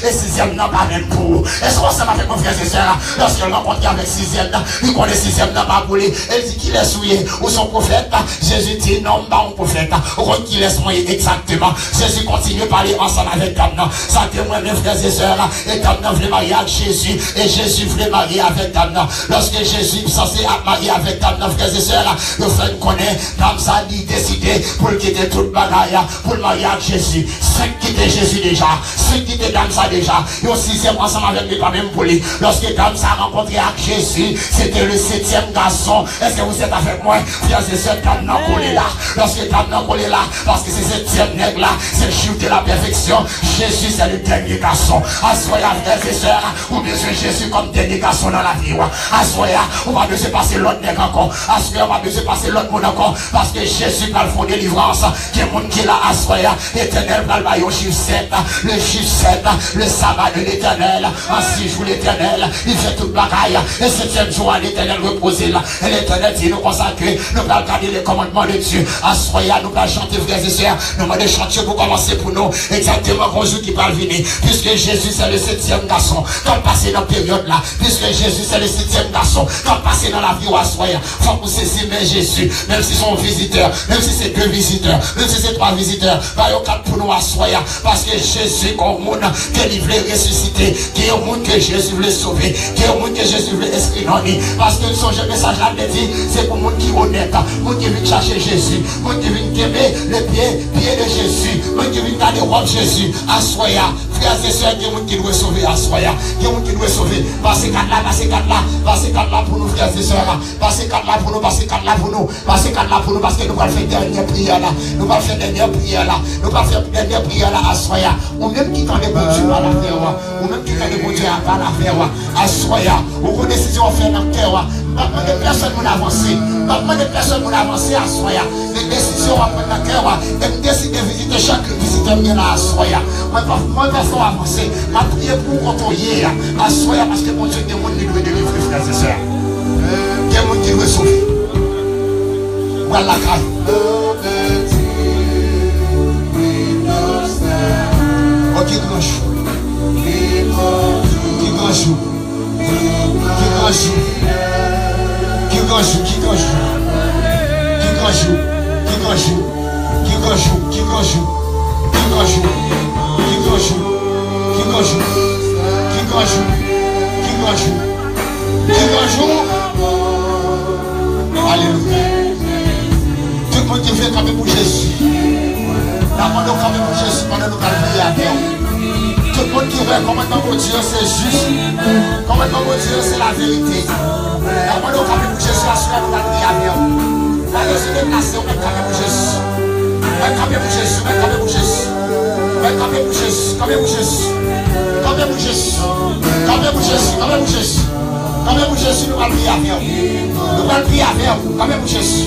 et 6e n'a pas même pour. Est-ce qu'on s'en va avec mon frère et sœur? Lorsqu'il rencontre avec 6e, il connaît 6e n'a pas pour lui. Elle dit qu'il est souillé, ou son prophète. Jésus dit non, pas un prophète. Ou qu'il laisse moyen exactement. Jésus continue à parler ensemble avec Damnan. Ça témoin mes frères et sœurs. Et Damnan voulait marier avec Jésus. Et Jésus voulait marier avec Damnan. Lorsque Jésus est censé marier avec Damnan, frères et sœurs, le frère connaît, Damnan a décidé pour quitter toute bagaille, pour le marier avec Jésus. 5 quitter Jésus déjà. 5 quitter Damnan déjà. Et au 6e ensemble avec lui, pas même pour lui. Lorsque Damnan a rencontré avec Jésus, c'était le 7e garçon. Est-ce que vous êtes avec moi? Frères et sœurs, Damnan collé là. Lorsque Damnan collé là, parce que c'est ce 7e nègre là, c'est le chiffre de la perfection. Jésus, c'est le dernier garçon. Assoya, frères et sœurs, ou bien Jésus comme dernier garçon dans la vie. Assoya, on va besoin passer l'autre nègre encore. Assoya, on va besoin passer l'autre monde encore. Parce que Jésus va le fond de délivrance. Qui est monde qui l'a assoya. Éternel va le bailler au chiffre 7. Le chiffre 7, le sabbat de l'éternel. En 6 jours l'éternel, il fait toute bagaille. Et 7e jour, l'éternel reposer là. Et l'éternel dit nous consacrer, nous allons garder les commandements de Dieu. Assoya, nous allons chanter, frères et sœurs. Nous allons chanter pour commencer pour nous. Exactement, bonjour qui va venir. Puisque Jésus c'est le 7e garçon. Quand passer dans la période là. Puisque Jésus c'est le 7e garçon. Quand passer dans la vie ou assoya. Faut que vous saisissez mais Jésus. Même si son visiteur, même si c'est 2 visiteurs, même si c'est 3 visiteurs, va y avoir pour nous assoya. Parce que Jésus, comme monde que il voulait ressusciter, qui est un monde que Jésus voulait sauver, qui est un monde que Jésus voulait inscrire dans lui. Parce que son message là dit, c'est pour le monde qui est honnête, monde qui vient chercher Jésus, monde qui vient aimer les pieds de Jésus, monde qui vient garder le roi de Jésus, assoya. Frères et sœurs, il y a un monde qui doit sauver, assoya. Il y a un monde qui doit sauver. Passez 4 là, passez 4 là, passez 4 là pour nous, frères et sœurs. Passez 4 là pour nous, passez 4 là pour nous, passez 4 là pour nous, parce que nous allons faire dernière prière là. Nous allons faire dernière prière là. Nous allons faire dernière prière là, assoya. Ou même qui t'en est bon Dieu à la faire, ou même qui t'en est bon Dieu à la faire, assoya. Ou qu'on décide de faire dans le cœur. Maintenant, des personnes vont avancer. Maintenant, des personnes vont avancer à Soya. Les décisions vont prendre dans le cœur. Et nous décidons de visiter chaque visiteur bien à Soya. Moi, je vais avancer. Je vais prier pour qu'on hier à Soya parce que mon Dieu, des gens qui doivent délivrer, frères et sœurs. Des gens qui doivent sauver. Voilà la caille. Oh, qui grand jour. Qui grand jour. Qui grand jour. Alléluia. Tout le monde qui fait camper pour Jésus. D'abord, nous camper pour Jésus pendant nous prier avec. Tout le monde qui veut commandement pour Dieu, c'est juste. Commandement pour Dieu, c'est la vérité. D'abord, nous camper pour Jésus, la suite, nous prier avec. La Jésus déplacé, on va camper pour Jésus. On va camper pour Jésus, on va camper pour Jésus. On va camper pour Jésus, camper pour Jésus. Camper pour Jésus. Camper pour Jésus, camper pour Jésus. Camper pour Jésus, nous allons prier avec. Nous allons prier avec, camper pour Jésus.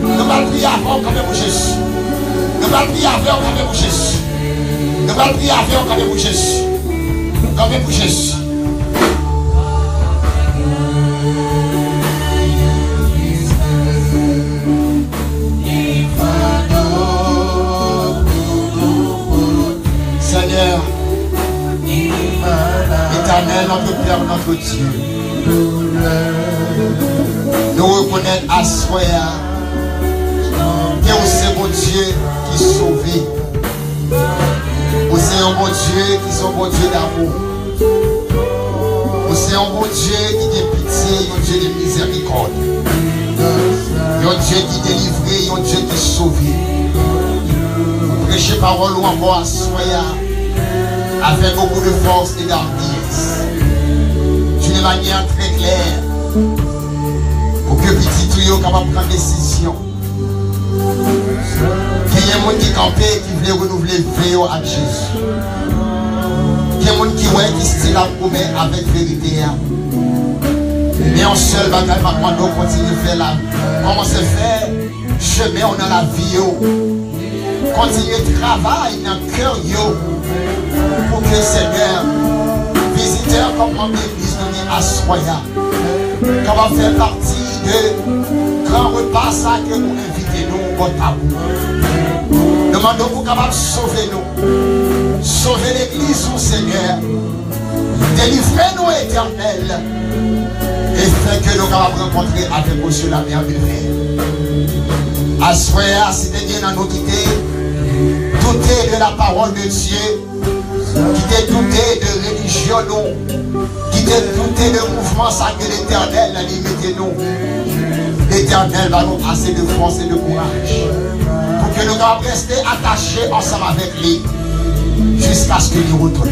Nous allons prier avec, camper pour Jésus. Nous allons prier avec, camper pour Jésus. Nous allons prier avec, camper pour Jésus. Camper pour Jésus. Seigneur, Éternel, notre Père, notre Dieu, nous reconnaissons à soi que c'est un bon Dieu qui sauve. C'est un bon Dieu qui est un bon Dieu d'amour. C'est un bon Dieu qui est pitié, un Dieu de miséricorde. Un Dieu qui délivre, un Dieu qui sauve. Prêchez parole ou encore à soi avec beaucoup de force et d'hardiesse, d'une manière très claire, pour que petit tuyau capable de prendre décision. Qu'il y ait un monde qui campait, qui voulait renouveler le veillot à Jésus. Qu'il y ait un monde qui voit, qui style la promesse avec vérité. Mais en seul bagage, maintenant, nous continuons à faire là. Comment se faire? Chemin, on a la vie. Continuez de travailler dans le cœur. Pour que le Seigneur, visiteur comme l'église, nous dit à Soya, qu'on va faire partie de grand repas ça que vous invitez nous au tabou. Nous demandons pour capable sauver nous, sauver l'église, au Seigneur, délivrez-nous éternel, et fait que nous capables rencontrer avec vous sur la mer de vie. À Soya, c'est bien dans nos quitter, douter de la parole de Dieu. Qui t'est douté de religion, qui t'est douté de mouvement sacré de l'Éternel, limitez-nous. L'Éternel va nous assez de force et de courage pour que nous puissions rester attachés ensemble avec lui jusqu'à ce qu'il nous retourne.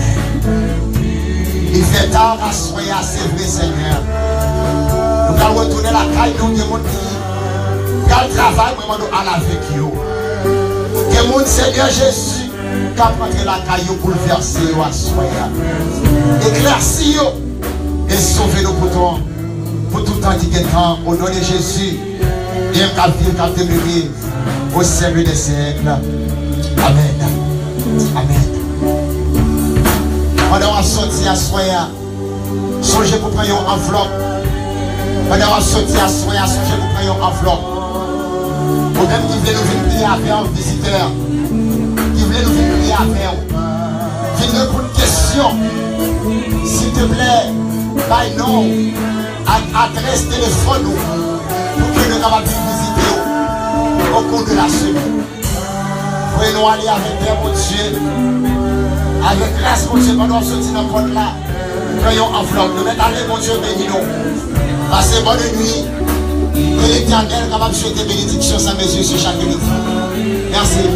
Il fait tard à soyer, c'est vrai Seigneur. Nous allons retourner la caille, nous demandons quel travail nous allons avec vous. Que mon Seigneur Jésus prendre la caillou pour le verser à soya. Éclaircir et sauver nos boutons pour tout temps qui est temps au nom de Jésus. Et un captif demeurer au siècle des siècles. Amen. Amen. Pendant qu'on sortit à soya, songez pour prendre une enveloppe. Pendant qu'on sortit à soya, songez pour prendre une enveloppe. Ou même qui voulait nous venir avec un visiteur. Qui voulait nous venir avec vous. Qui nous pose une question. S'il te plaît, by nom, adresse téléphone pour que nous puissions visiter au cours de la semaine. Pouvez-nous aller avec Père mon Dieu, avec grâce mon Dieu, pendant qu'on sortit dans le compte là, prenons enveloppe, nous mettons aller mon Dieu, bénis-nous. Passez bonne nuit. Que l'Éternel est capable de souhaiter bénédiction sans mes yeux sur chacun de vous. Merci.